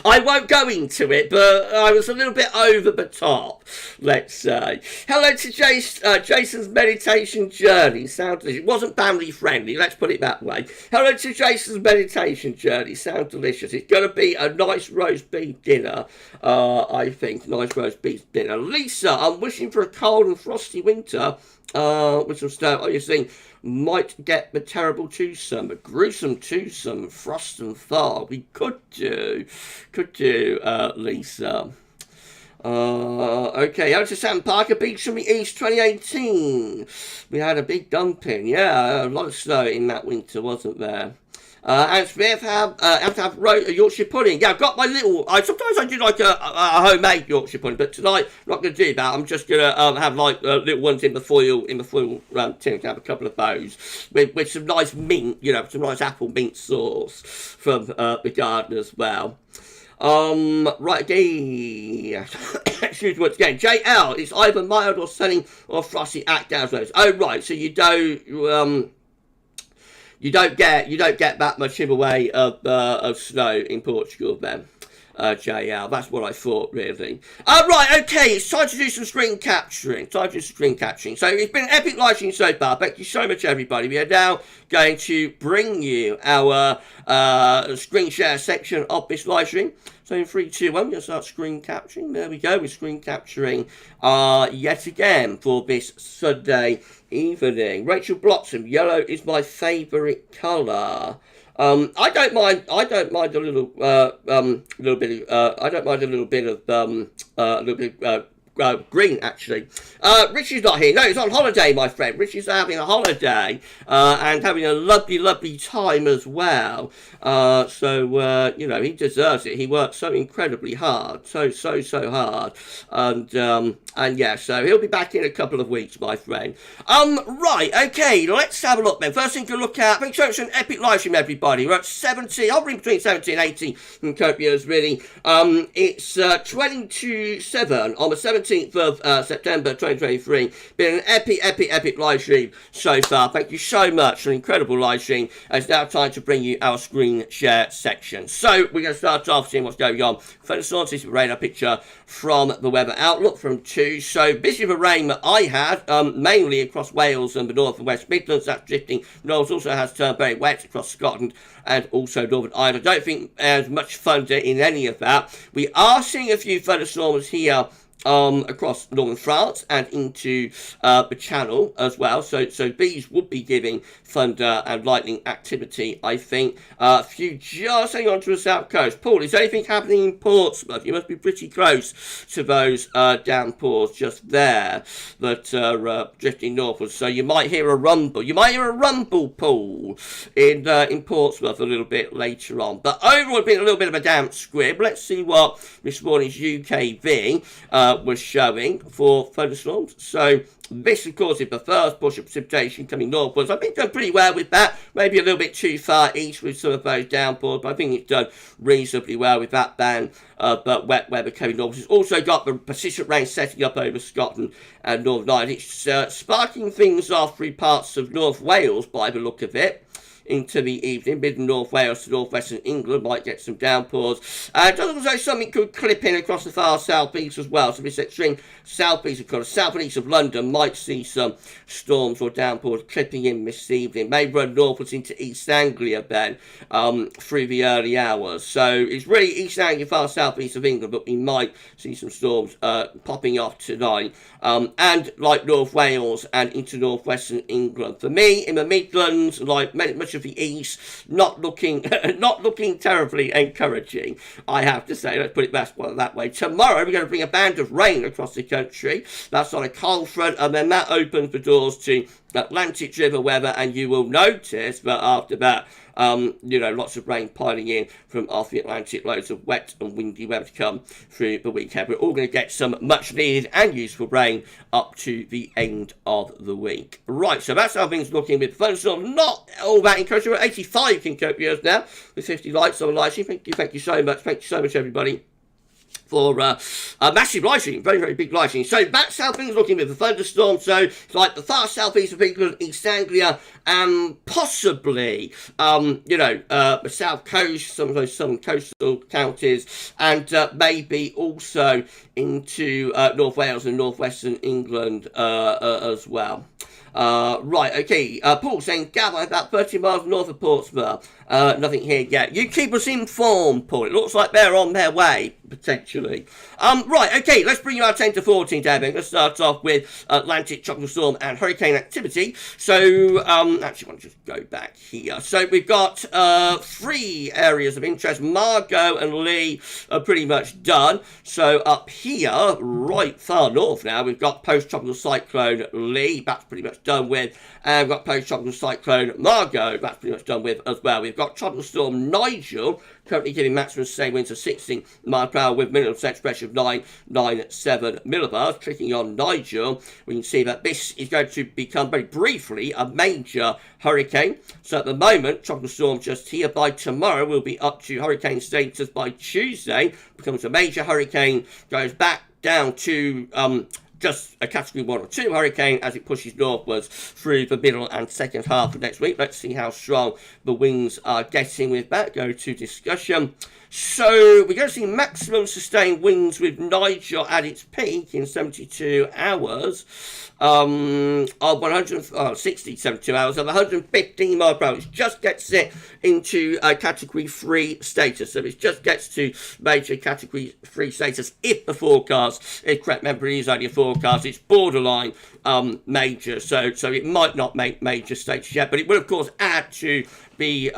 Speaker 1: I won't go into it, but I was a little bit over the top, let's say. Hello to Jason's meditation journey. It wasn't family friendly, let's put it that way. Hello to Jason's meditation journey. Sounds delicious. It's going to be a nice roast beef dinner, I think. Nice roast beef dinner. Lisa, I'm wishing for a cold and frosty winter with some snow. Oh, you think might get the terrible twosome, a gruesome twosome, frost and thaw. We could do, Lisa. Okay, out to Sam Parker Beach from the East 2018. We had a big dumping, yeah, a lot of snow in that winter, wasn't there? And Smith have to have Yorkshire pudding. Yeah, I've got my little... sometimes I do like a homemade Yorkshire pudding, but tonight I'm not going to do that. I'm just going to have little ones in the foil tin. Have a couple of those with some nice mint, you know, some nice apple mint sauce from the garden as well. Right again. Excuse me once again. JL, it's either mild or sunny or frosty at GavsWeatherVids. Oh right, so you don't get that much in the way of snow in Portugal then, JL. That's what I thought, really. Right, okay, it's time to do some screen capturing. So it's been an epic live stream so far. Thank you so much, everybody. We are now going to bring you our screen share section of this live stream. So in 3, 2, 1, we're going to start screen capturing. There we go. We're screen capturing yet again for this Sunday evening. Rachel Bloxham, yellow is my favourite colour. I don't mind a little bit of green, actually. Richie's not here. No, he's on holiday, my friend. Richie's having a holiday and having a lovely, lovely time as well. So, you know, he deserves it. He works so incredibly hard. So hard. And yeah, so he'll be back in a couple of weeks, my friend. Right, okay, let's have a look then. First thing to look at, thanks so much for an epic live stream, everybody. We're at 70, hovering between 70 and 80 in copiers, really. It's 20 to 7 on the 17th of September 2023. Been an epic live stream so far. Thank you so much for an incredible live stream. It's now time to bring you our screen share section. So we're going to start off seeing what's going on. Thunderstorms, this is a radar picture from the Weather Outlook from 2. So this is the rain that I had, mainly across Wales and the North and West Midlands. That's drifting north. Also has turned very wet across Scotland and also Northern Ireland. I don't think there's much thunder in any of that. We are seeing a few thunderstorms here across northern France and into the Channel as well. So these would be giving thunder and lightning activity, I think. A few just hanging on to the south coast. Paul, is anything happening in Portsmouth? You must be pretty close to those downpours just there that are drifting northwards. So you might hear a rumble. You might hear a rumble, Paul, in Portsmouth a little bit later on. But overall, it's been a little bit of a damp squib. Let's see what this morning's UKV was showing for thunderstorms. So this, of course, is the first push of precipitation coming northwards. I think done pretty well with that. Maybe a little bit too far east with some of those downpours, but I think it's done reasonably well with that band. But wet weather coming northwards. It's also got the persistent rain setting up over Scotland and Northern Ireland. It's sparking things off through parts of North Wales by the look of it. Into the evening, mid and North Wales to northwestern England might get some downpours. It doesn't look as though something could clip in across the far southeast as well. So this extreme southeast, of course, south and east of London might see some storms or downpours clipping in this evening. May run northwards into East Anglia then through the early hours. So it's really East Anglia, far southeast of England, but we might see some storms popping off tonight. And like North Wales and into northwestern England. For me, in the Midlands, like much of the east, not looking terribly encouraging, I have to say. Let's put it that way. Tomorrow we're going to bring a band of rain across the country. That's on a cold front, and then that opens the doors to Atlantic River weather, and you will notice that after that, you know, lots of rain piling in from off the Atlantic, loads of wet and windy weather to come through the weekend. We're all going to get some much needed and useful rain up to the end of the week. Right, so that's how things looking with thunderstorms. Not all that encouraging. We're at 85 kincopias now with 50 likes on the live stream. Thank you so much. Thank you so much, everybody, for a massive live stream, very big live stream. So that's how things are looking with the thunderstorm. So it's like the far southeast of England, East Anglia, and possibly, you know, the south coast, some of those southern coastal counties, and maybe also into North Wales and northwestern England as well. Right, okay. Paul saying, Gav, I'm about 30 miles north of Portsmouth. Nothing here yet. You keep us informed, Paul. It looks like they're on their way, potentially. Right, okay, let's bring you our 10 to 14, David. Let's start off with Atlantic tropical storm and hurricane activity. So, actually, I want to just go back here. So, we've got 3 areas of interest. Margot and Lee are pretty much done. So, up here, right far north now, we've got post-tropical cyclone Lee. That's pretty much done with. And we've got post-tropical cyclone Margot. That's pretty much done with as well. We've got tropical storm Nigel, currently giving maximum sustained winds of 16 miles per hour with minimum set pressure of 997 millibars. Clicking on Nigel, we can see that this is going to become very briefly a major hurricane. So at the moment, tropical storm just here. By tomorrow, we'll be up to hurricane status. By Tuesday, becomes a major hurricane, goes back down to just a category 1 or 2 hurricane as it pushes northwards through the middle and second half of next week. Let's see how strong the winds are getting with that. Go to discussion. So we're going to see maximum sustained winds with Nigel at its peak in 72 hours of 160 72 hours of 115 miles per hour, which just gets it into category 3 status. So it just gets to major category 3 status if the forecast is correct. Remember, it is only a forecast. forecast. It's borderline major, so it might not make major status yet, but it will of course add to the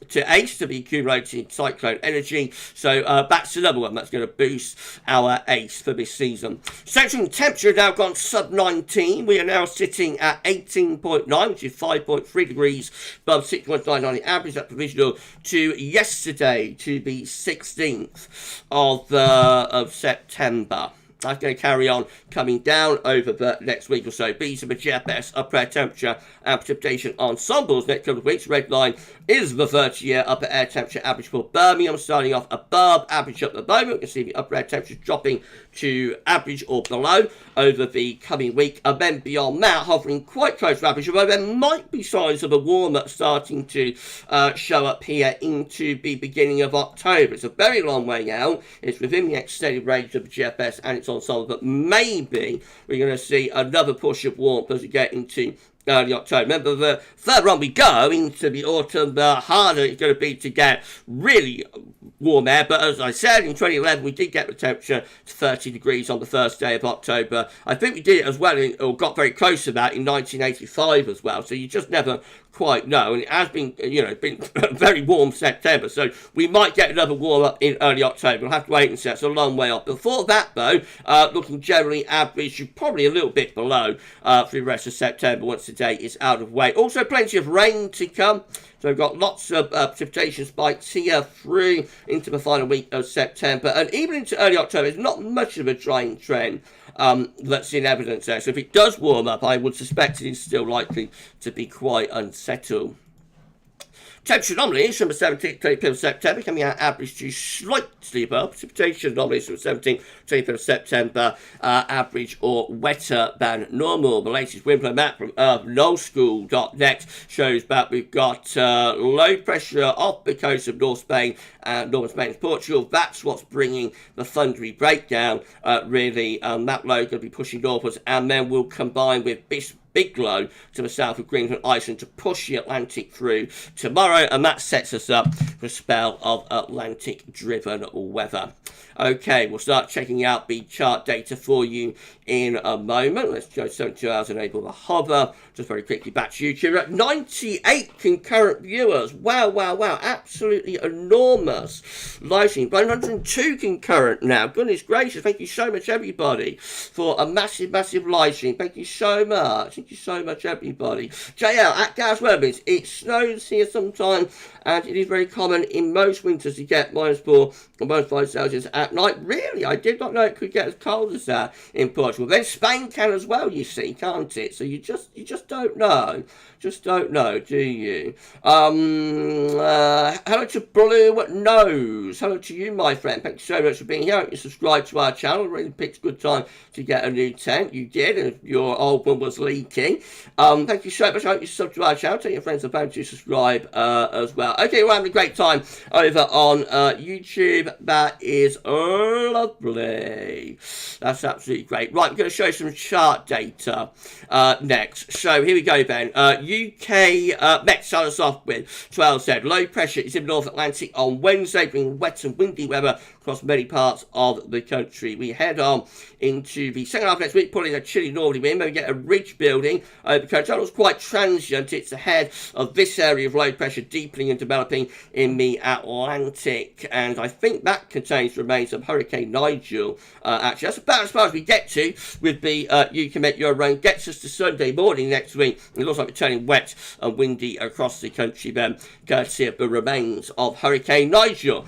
Speaker 1: to ACE, to the accumulated cyclone energy. So that's another one that's going to boost our ACE for this season. Central temperature now gone sub 19. We are now sitting at 18.9, which is 5.3 degrees above 6.99 on the average. That's provisional to yesterday, to the 16th of September. That's going to carry on coming down over the next week or so. These are the GFS upper air temperature and precipitation ensembles next couple of weeks. Red line is the 30-year upper air temperature average for Birmingham, starting off above average at the moment. You can see the upper air temperature dropping to average or below over the coming week. And then beyond that, hovering quite close to average, although there might be signs of a warm-up starting to show up here into the beginning of October. It's a very long way out. It's within the extended range of the GFS and its ensemble, but maybe we're going to see another push of warmth as we get into early October. Remember, the further on we go into the autumn, the harder it's going to be to get really warm air. But as I said, in 2011, we did get the temperature to 30 degrees on the first day of October. I think we did it as well, or got very close to that in 1985 as well. So you just never quite know. And it has been, been a very warm September. So we might get another warm up in early October. We'll have to wait and see. It's a long way off. Before that, though, looking generally average, probably a little bit below for the rest of September once the day is out of the way. Also, plenty of rain to come. So we've got lots of precipitation spikes here through into the final week of September. And even into early October, it's not much of a drying trend that's in evidence there. So if it does warm up, I would suspect it is still likely to be quite unsettled. Temperature anomalies from the 17th to 25th of September coming out average to slightly above. Precipitation anomalies from the 17th to 25th of September average or wetter than normal. The latest wind flow map from nullschool.net shows that we've got low pressure off the coast of North Spain and Northern Spain and Portugal. That's what's bringing the thundery breakdown really. That low going to be pushing northwards, and then we'll combine with this big low to the south of Greenland, Iceland to push the Atlantic through tomorrow, and that sets us up for a spell of Atlantic-driven weather. Okay, we'll start checking out the chart data for you in a moment. Let's go 72 hours, enable the hover. Just very quickly back to YouTube. We're at 98 concurrent viewers. Wow, wow, wow. Absolutely enormous. Live stream. 102 concurrent now. Goodness gracious. Thank you so much, everybody, for a massive, massive live stream. Thank you so much. Thank you so much, everybody. JL at GavsWeatherVids. It snows here sometimes, and it is very common in most winters to get -4 or -5 Celsius at night. Really? I did not know it could get as cold as that in Portugal. Then Spain can as well, you see, can't it? So you just don't know. Just don't know, do you? Hello to Blue Nose. Hello to you, my friend. Thank you so much for being here. I hope you subscribe to our channel. Really picked a good time to get a new tent. You did, and your old one was leaking. Thank you so much. I hope you subscribe to our channel. Tell your friends about to subscribe as well. Okay, we're having a great time over on YouTube. That is lovely. That's absolutely great. Right, I'm going to show you some chart data next. So here we go then. UK Met started us off with 12 said low pressure is in the North Atlantic on Wednesday, bringing wet and windy weather across many parts of the country. We head on into the second half of next week, pulling a chilly northerly wind. We get a ridge building over the country. That was quite transient. It's ahead of this area of low pressure deepening and developing in the Atlantic, and I think that contains remains of Hurricane Nigel. Actually, that's about as far as we get to with the UK Met Euro rain. Gets us to Sunday morning next week. It looks like we're turning wet and windy across the country then, courtesy of the remains of Hurricane Nigel.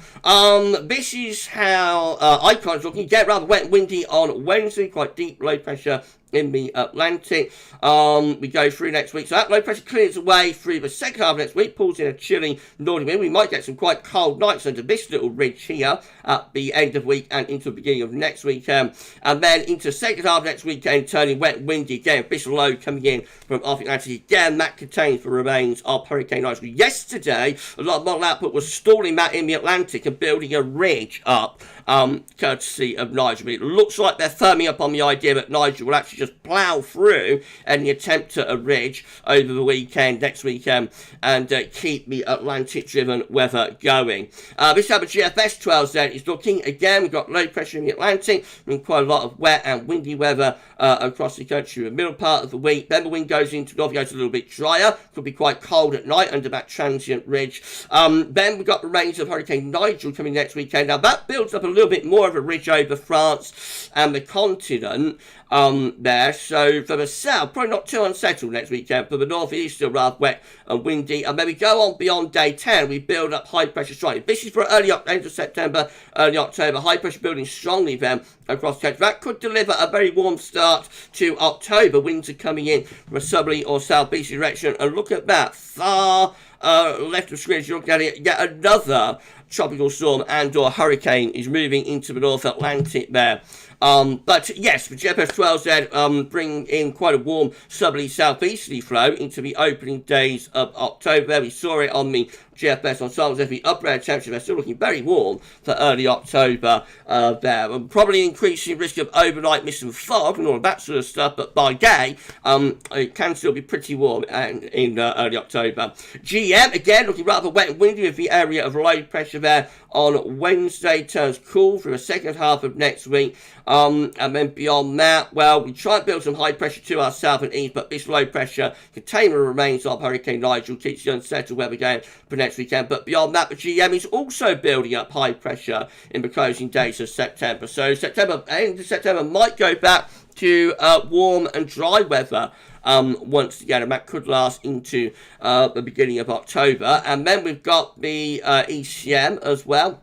Speaker 1: This is how Icons looking. Get rather wet and windy on Wednesday, quite deep low pressure in the Atlantic. We go through next week. So that low pressure clears away through the second half of next week, pulls in a chilly northern wind. We might get some quite cold nights under this little ridge here at the end of week and into the beginning of next weekend. And then into the second half of next weekend, turning wet and windy again. This low coming in from off the Atlantic again. That contains the remains of Hurricane Nigel. Yesterday, a lot of model output was stalling that in the Atlantic and building a ridge up, courtesy of Nigel. It looks like they're firming up on the idea that Nigel will actually just plough through any attempt at a ridge over the weekend, next weekend, and keep the Atlantic-driven weather going. This time of GFS 12Z is looking, again, we've got low pressure in the Atlantic, quite a lot of wet and windy weather across the country in the middle part of the week. Then the wind goes into north, goes a little bit drier, could be quite cold at night under that transient ridge. Then we've got the remains of Hurricane Nigel coming next weekend. Now that builds up a little bit more of a ridge over France and the continent there. So for the south, probably not too unsettled next weekend. For the northeast, still rather wet and windy. And then we go on beyond day 10, we build up high pressure strongly. This is for end of September, early October. High pressure building strongly then across the country. That could deliver a very warm start to October. Winds are coming in from a southerly or southeast direction. And look at that, far left of screen, you're looking at it, yet another tropical storm and or hurricane is moving into the North Atlantic there. But yes, the GFS 12Z bring in quite a warm southerly southeasterly flow into the opening days of October. We saw it on the GFS ensembles. If the upper air temperature, they're still looking very warm for early October there. And probably increasing risk of overnight mist and fog and all of that sort of stuff, but by day, it can still be pretty warm in early October. GM, again, looking rather wet and windy with the area of low pressure there on Wednesday. Turns cool for the second half of next week. And then beyond that, well, we try and build some high pressure to our south and east, but this low pressure container remains of Hurricane Nigel, keeps the unsettled weather going for next weekend. But beyond that, the GM is also building up high pressure in the closing days of September. So end of September might go back to warm and dry weather once again, and that could last into the beginning of October. And then we've got the ECM as well.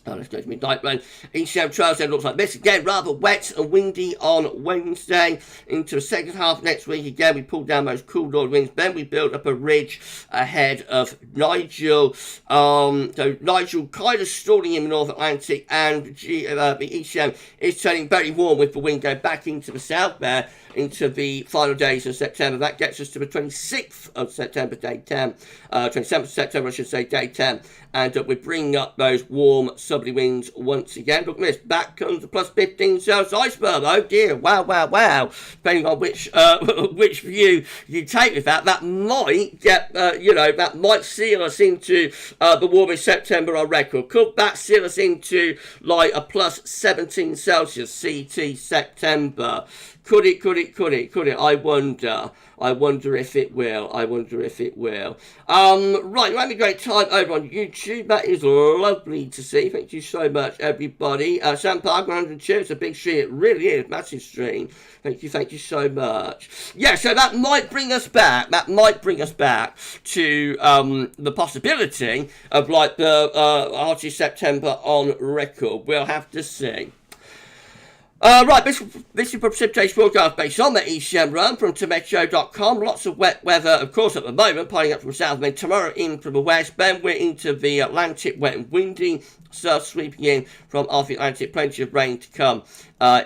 Speaker 1: Let's go to midnight run. ECM 12Z looks like this. Again, rather wet and windy on Wednesday into the second half next week. Again, we pull down those cool north winds. Then we build up a ridge ahead of Nigel. So Nigel kind of stalling in the North Atlantic, and the ECM is turning very warm with the wind going back into the south there into the final days of September. That gets us to the 26th of September, day 10. 27th of September, I should say, day 10. And we're bringing up those warm southerly winds once again. Look at this. Back comes the plus 15 Celsius iceberg. Oh dear. Wow, wow, wow. Depending on which view you take with that, that might get, that might seal us into the warmest September on record. Could that seal us into like a plus 17 Celsius CT September? Could it? I wonder if it will. Right, you're having a great time over on YouTube. That is lovely to see. Thank you so much, everybody. Sam Park 102, it's a big stream. It really is, massive stream. Thank you so much. Yeah, so that might bring us back. To the possibility of like the hottest September on record. We'll have to see. Right, this is a precipitation forecast based on the ECM run from Timeout.com. Lots of wet weather, of course, at the moment, piling up from south, and then tomorrow in from the west. Then we're into the Atlantic, wet and windy. Surf sweeping in from off the Atlantic. Plenty of rain to come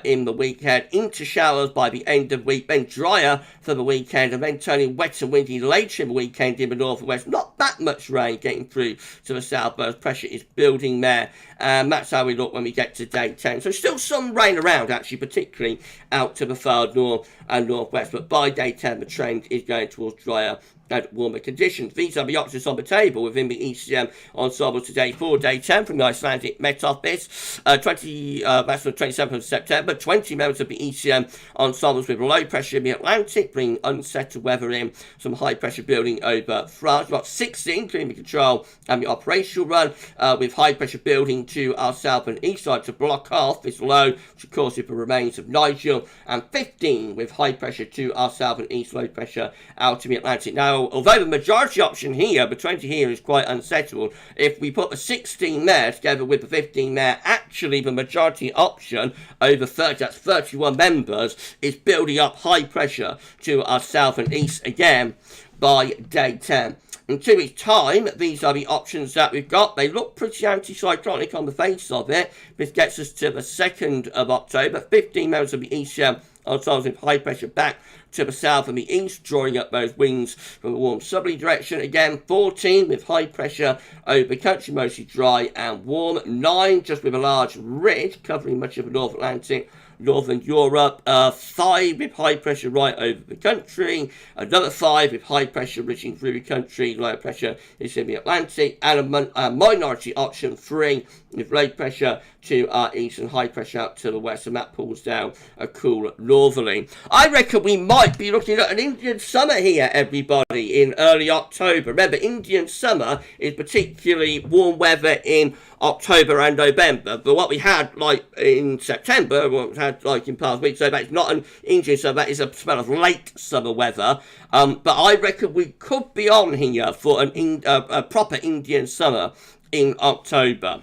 Speaker 1: in the weekend. Into showers by the end of the week. Then drier for the weekend. And then turning wet and windy later in the weekend in the north and west. Not that much rain getting through to the south, but pressure is building there. And that's how we look when we get to day 10. So still some rain around, actually, particularly out to the far north and northwest. But by day 10, the trend is going towards drier and warmer conditions. These are the options on the table within the ECM ensemble today for day 10 from the Icelandic Met Office. That's the 27th of September. 20 members of the ECM ensembles with low pressure in the Atlantic, bringing unsettled weather in. Some high pressure building over France. We've got 16, including the control and the operational run, with high pressure building to our south and east side to block off this low, which of course is the remains of Nigel, and 15 with high pressure to our south and east, low pressure out in the Atlantic. Now, although the majority option here, the 20 here, is quite unsettled, if we put the 16 there together with the 15 there, actually the majority option over 30, that's 31 members, is building up high pressure to our south and east again by day 10. In 2 weeks' time, these are the options that we've got. They look pretty anticyclonic on the face of it. This gets us to the 2nd of October. 15 members of the ECM on times with high pressure back to the south and the east, drawing up those winds from a warm southerly direction. Again, 14 with high pressure over the country, mostly dry and warm. 9 just with a large ridge covering much of the North Atlantic, Northern Europe. 5 with high pressure right over the country. Another 5 with high pressure reaching through the country. Low pressure is in the Atlantic. And a minority option 3 with low pressure to our east and high pressure out to the west, and that pulls down a cool northerly. I reckon we might be looking at an Indian summer here, everybody, in early October. Remember, Indian summer is particularly warm weather in October and November, but what we had like in September, what we had like in past weeks, so that's not an Indian summer, that is a spell of late summer weather. But I reckon we could be on here for a proper Indian summer in October.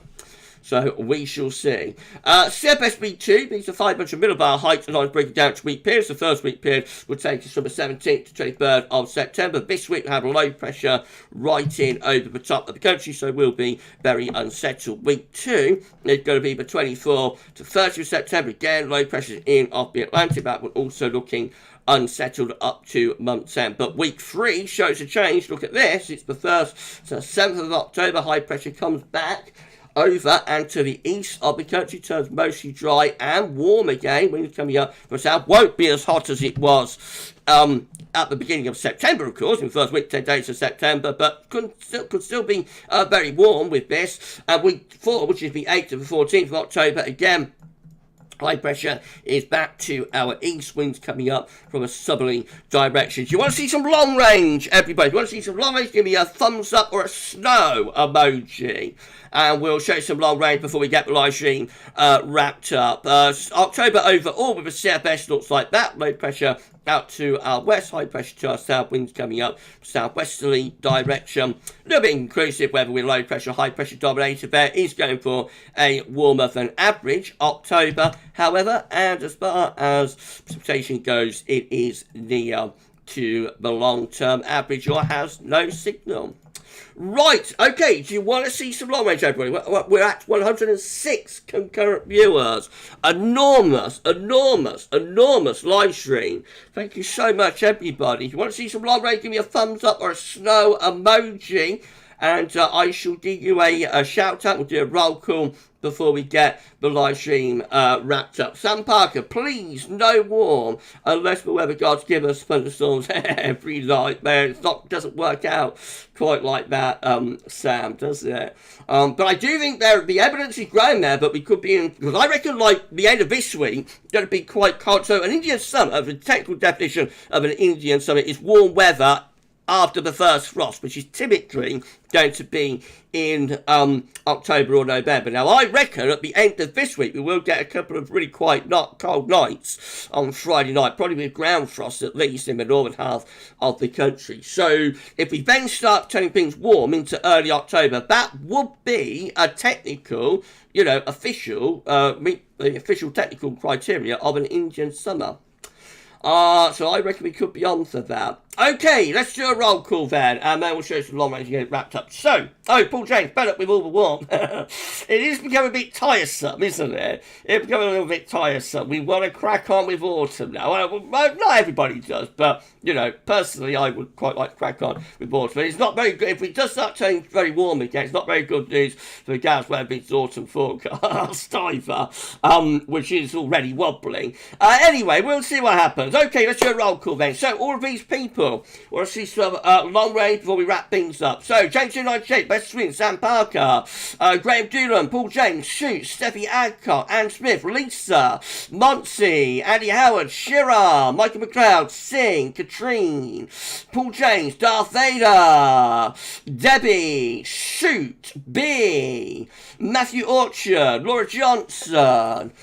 Speaker 1: So we shall see. CFS-B2 means a 500 millibar height and I'm breaking down to week periods. The first week period will take us from the 17th to 23rd of September. This week we have low pressure right in over the top of the country, so we'll be very unsettled. Week 2 is going to be the 24th to 30th of September. Again, low pressure in off the Atlantic. That will also looking unsettled up to month's end. But week 3 shows a change. Look at this. It's the 1st to 7th of October. High pressure comes back over and to the east of the country, turns mostly dry and warm again. Winds coming up from the south, won't be as hot as it was at the beginning of September, of course, in the first week, 10 days of September, but could still be very warm with this. Week 4, which is the 8th to the 14th of October, again, high pressure is back to our east, winds coming up from a southerly direction. Do you want to see some long range, everybody? Do you want to see some long range? Give me a thumbs up or a snow emoji. And we'll show you some long range before we get the live stream wrapped up. October overall with a CFS looks like that. Low pressure out to our west, high pressure to our south, winds coming up southwesterly direction. A little bit inclusive weather with low pressure, high pressure dominated there. Is going for a warmer than average October, however, and as far as precipitation goes, it is near to the long-term average or has no signal. Right, okay, do you want to see some long range, everybody? We're at 106 concurrent viewers. Enormous live stream. Thank you so much, everybody. If you want to see some long range, give me a thumbs up or a snow emoji. And I shall give you a shout out. We'll do a roll call before we get the live stream wrapped up. Sam Parker, please, no warm unless the weather gods give us thunderstorms every night. Man, doesn't work out quite like that, Sam, does it? But I do think the evidence is growing there, but we could be in, because I reckon like the end of this week, going to be quite cold. So an Indian summer, the technical definition of an Indian summer is warm weather after the first frost, which is typically going to be in October or November. Now, I reckon at the end of this week, we will get a couple of really quite not cold nights on Friday night, probably with ground frost at least in the northern half of the country. So if we then start turning things warm into early October, that would be a technical, official, the official technical criteria of an Indian summer. So I reckon we could be on for that. Okay, let's do a roll call then, and then we'll show you some long range and get it wrapped up. So, Paul James, fed up with all the warm. It is becoming a bit tiresome, isn't it? It's becoming a little bit tiresome. We want to crack on with autumn now. Well, not everybody does, but, personally, I would quite like to crack on with autumn. But it's not very good. If we just start turning very warm again, it's not very good news for the GavsWeatherVids autumn forecast either, which is already wobbling. Anyway, we'll see what happens. Okay, let's do a roll call then. So, all of these people, want to see some long range before we wrap things up. So, James 298, Best Swing, Sam Parker, Graham Doolan, Paul James, Shoot, Steffi Adcock, Anne Smith, Lisa, Monty, Andy Howard, Shira, Michael McLeod, Singh, Katrine, Paul James, Darth Vader, Debbie, Shoot, B, Matthew Orchard, Laura Johnson,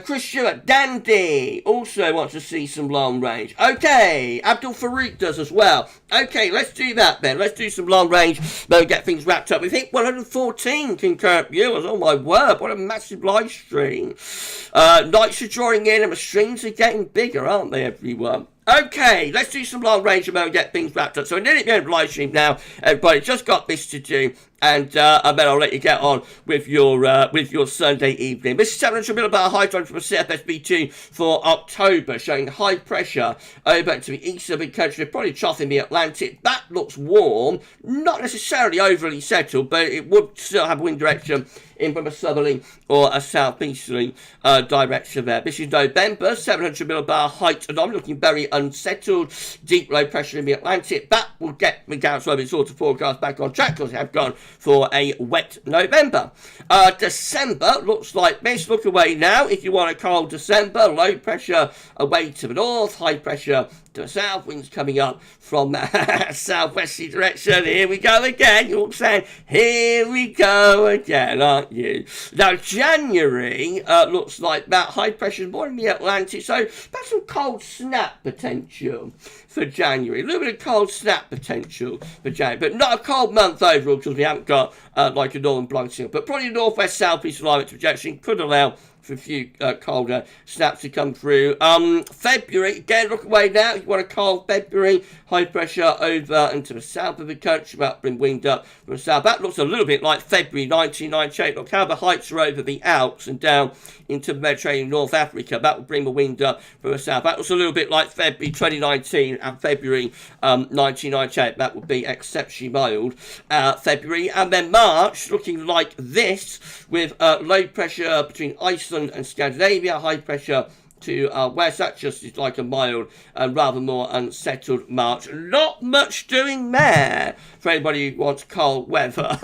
Speaker 1: Chris Stewart, Dandy, also wants to see some long range. Okay, Abdul Farouk does as well. Okay, let's do that then. Let's do some long range, then get things wrapped up. We think 114 concurrent viewers. Oh my word, what a massive live stream. Nights are drawing in and the streams are getting bigger, aren't they, everyone? Okay, let's do some long range and then get things wrapped up. So we're nearly at the end of the live stream now, everybody. Just got this to do. and then I'll let you get on with your Sunday evening. This is 700 millibar high drive from a CFSB2 for October, showing high pressure over to the east of the country, probably trough in the Atlantic. That looks warm, not necessarily overly settled, but it would still have wind direction in from a southerly or a southeasterly direction there. This is November, 700 millibar height, and I'm looking very unsettled. Deep low pressure in the Atlantic. That will get me down to sort of forecast back on track because I have gone for a wet November. December looks like this. Look away now if you want a cold December. Low pressure away to the north, high pressure to the south, winds coming up from southwesterly direction. Here we go again. You're all saying, here we go again, aren't you? Now, January looks like that. High pressure more in the Atlantic, so that's some cold snap potential for January. A little bit of cold snap potential for January, but not a cold month overall because we haven't got like a northern blind signal, but probably northwest southeast alignment projection could allow for a few colder snaps to come through. February, again, look away now. If you want a cold February, high pressure over into the south of the country, that bring wind up from the south. That looks a little bit like February 1998. Look how the heights are over the Alps and down into the Mediterranean, North Africa. That will bring the wind up from the south. That looks a little bit like February 2019 and February 1998. That would be exceptionally mild. February, and then March, looking like this with low pressure between Iceland and Scandinavia, high pressure to west. That just is like a mild and rather more unsettled March. Not much doing there for anybody who wants cold weather.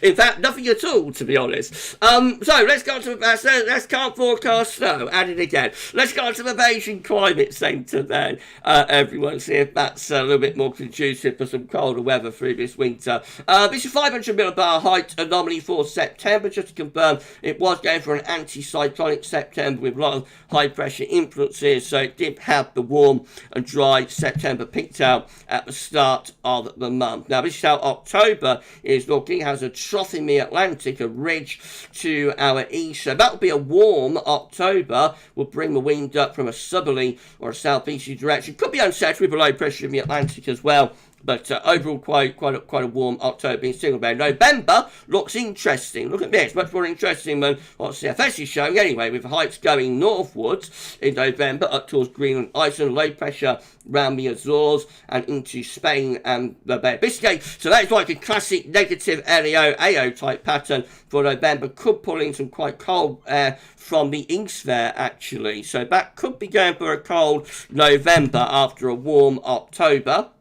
Speaker 1: In fact, nothing at all, to be honest. So let's go on to let's can't forecast snow. Add it again. Let's go on to the Beijing Climate Center then. Everyone, see if that's a little bit more conducive for some colder weather through this winter. This is 500 millibar height anomaly for September. Just to confirm, it was going for an anticyclonic September with a lot of high pressure influences, so it did have the warm and dry September picked out at the start of the month. Now this is how October is looking. It has a trough in the Atlantic, a ridge to our east, so that will be a warm October. Will bring the wind up from a southerly or a southeasterly direction. Could be unsettled with a low pressure in the Atlantic as well. But overall, quite a warm October in Single Bay. November looks interesting. Look at this, much more interesting than what CFS is showing anyway, with heights going northwards in November up towards Greenland, Iceland, low pressure around the Azores and into Spain and the Bay of Biscay. So that's like a classic negative LEO-AO type pattern for November. Could pull in some quite cold air from the east there, actually. So that could be going for a cold November after a warm October.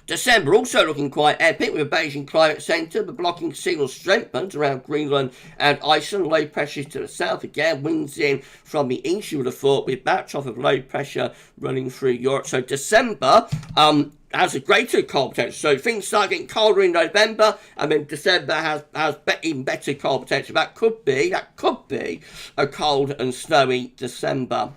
Speaker 1: December also looking quite epic with a Beijing Climate Center. The blocking signal strengthens around Greenland and Iceland. Low pressures to the south again. Winds in from the east, you would have thought, with that trough of low pressure running through Europe. So December has a greater cold potential. So things start getting colder in November, and then December has even better cold potential. That could be a cold and snowy December.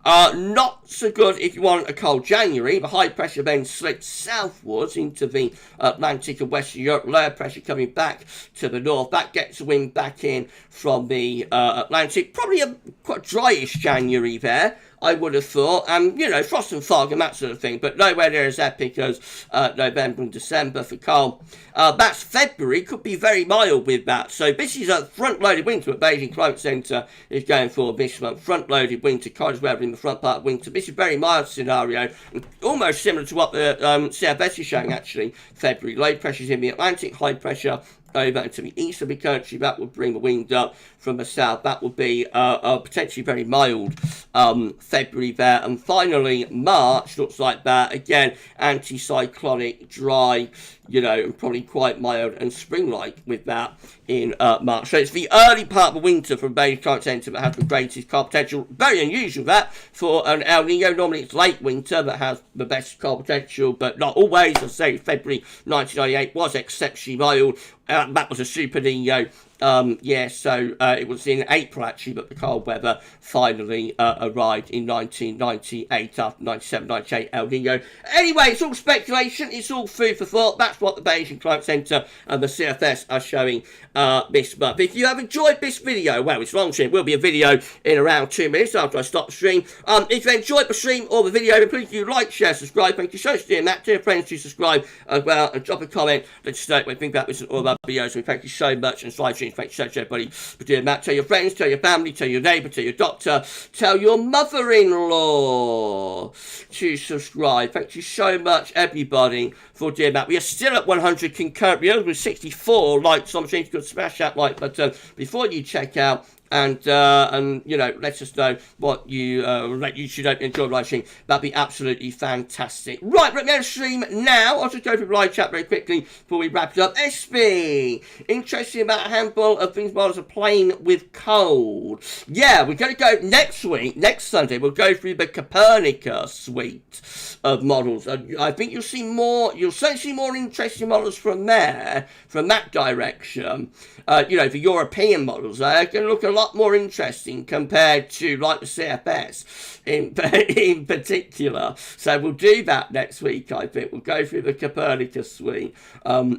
Speaker 1: Not so good if you want a cold January. The high pressure then slips southwards into the Atlantic and Western Europe. Lower pressure coming back to the north. That gets the wind back in from the Atlantic. Probably a quite dryish January there, I would have thought. Frost and fog and that sort of thing, but nowhere near as epic as November and December for cold. That's February, could be very mild with that. So this is a front-loaded winter at Beijing Climate Center is going for this month. Front-loaded winter, cold weather in the front part of winter. This is a very mild scenario, almost similar to what the CFS is showing actually. February, low pressures in the Atlantic, high pressure over to the east of the country. That would bring the wind up from the south. That would be a potentially very mild February there. And finally, March looks like that. Again, anticyclonic, dry, and probably quite mild and spring-like with that in March. So it's the early part of the winter from Beijing Climate Center that has the greatest cold potential. Very unusual that for an El Nino. Normally it's late winter that has the best cold potential, but not always. As I say, February 1998 was exceptionally mild. That was a Super Nino So it was in April actually, but the cold weather finally arrived in 1998 after 97, 98 El Nino. Anyway, it's all speculation, it's all food for thought. That's what the Beijing Climate Center and the CFS are showing this month. If you have enjoyed this video, well, it's long stream. It will be a video in around 2 minutes after I stop the stream. If you enjoyed the stream or the video, then please do like, share, subscribe. Thank you so much for doing that. Tell your friends to subscribe as well, and drop a comment. Let's know what you think about this and all of our videos. And thank you so much, and live stream. Thank you so much, everybody, for doing that. Tell your friends, tell your family, tell your neighbour, tell your doctor, tell your mother-in-law to subscribe. Thank you so much, everybody, for doing that. We are still at 100 concurrent viewers with 64 likes on the stream. You could smash that like button before you check out. And you know, let us know what you should enjoy live stream. That'd be absolutely fantastic. Right, we're going to stream now. I'll just go through the live chat very quickly before we wrap it up. SB, interesting about a handful of things models are playing with cold. Yeah, we're going to go next week, next Sunday. We'll go through the Copernicus suite of models. I think you'll see more. You'll certainly see more interesting models from there, from that direction. You know, the European models, they're going to look a lot more interesting compared to like the CFS in particular. So we'll do that next week, I think. We'll go through the Copernicus suite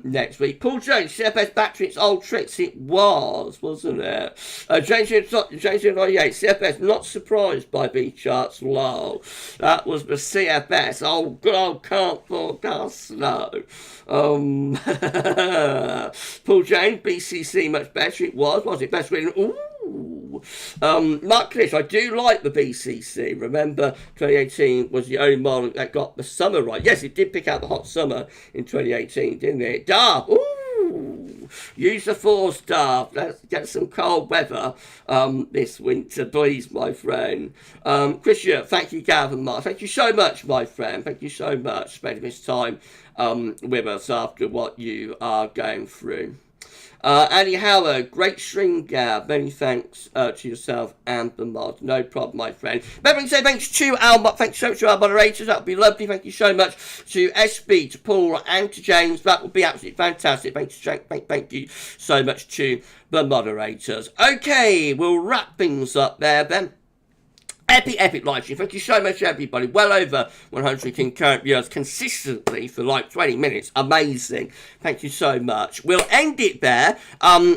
Speaker 1: next week. Paul Jones, CFS back to its old tricks. It was, wasn't it? James 98, CFS not surprised by B charts. Lol. That was the CFS. Oh, God, can't forecast snow. Paul James, BCC much better. It was it best written? Ooh. Mark Clish, I do like the BCC. Remember, 2018 was the only model that got the summer right. Yes, it did pick out the hot summer in 2018, didn't it? Dark. Ooh. Use the force, Dark. Let's get some cold weather this winter, please, my friend. Christian, thank you, Gavin Mark. Thank you so much, my friend. Thank you so much for spending this time with us after what you are going through. Andy Howard, great stream, Gav. Many thanks to yourself and the mod. No problem, my friend. Remember to say thanks to thanks so much to our moderators. That would be lovely. Thank you so much to SB, to Paul, and to James. That would be absolutely fantastic. Thank you so much to the moderators. Okay, we'll wrap things up there then. Epic live stream. Thank you so much, everybody. Well over 100 concurrent viewers consistently for like 20 minutes. Amazing. Thank you so much. We'll end it there.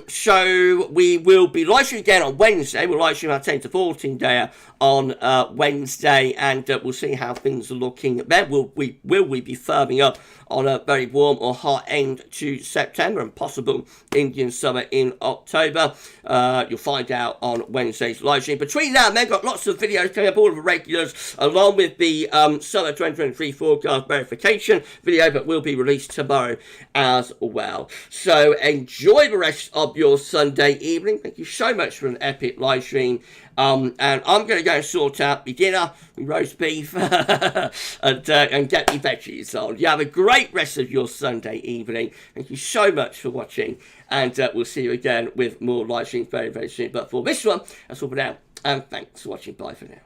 Speaker 1: So we will be live streaming again on Wednesday. We'll live stream our 10 to 14 day on Wednesday, and we'll see how things are looking there. Will we be firming up on a very warm or hot end to September and possible Indian summer in October? You'll find out on Wednesday's live stream. Between now and then, got lots of videos coming up, all of the regulars, along with the summer 2023 forecast verification video that will be released tomorrow as well. So enjoy the rest of your Sunday evening. Thank you so much for an epic live stream. And I'm going to go and sort out my dinner, my roast beef, and get my veggies on. You have a great rest of your Sunday evening. Thank you so much for watching, and we'll see you again with more live streams very, very soon. But for this one, that's all for now, and thanks for watching. Bye for now.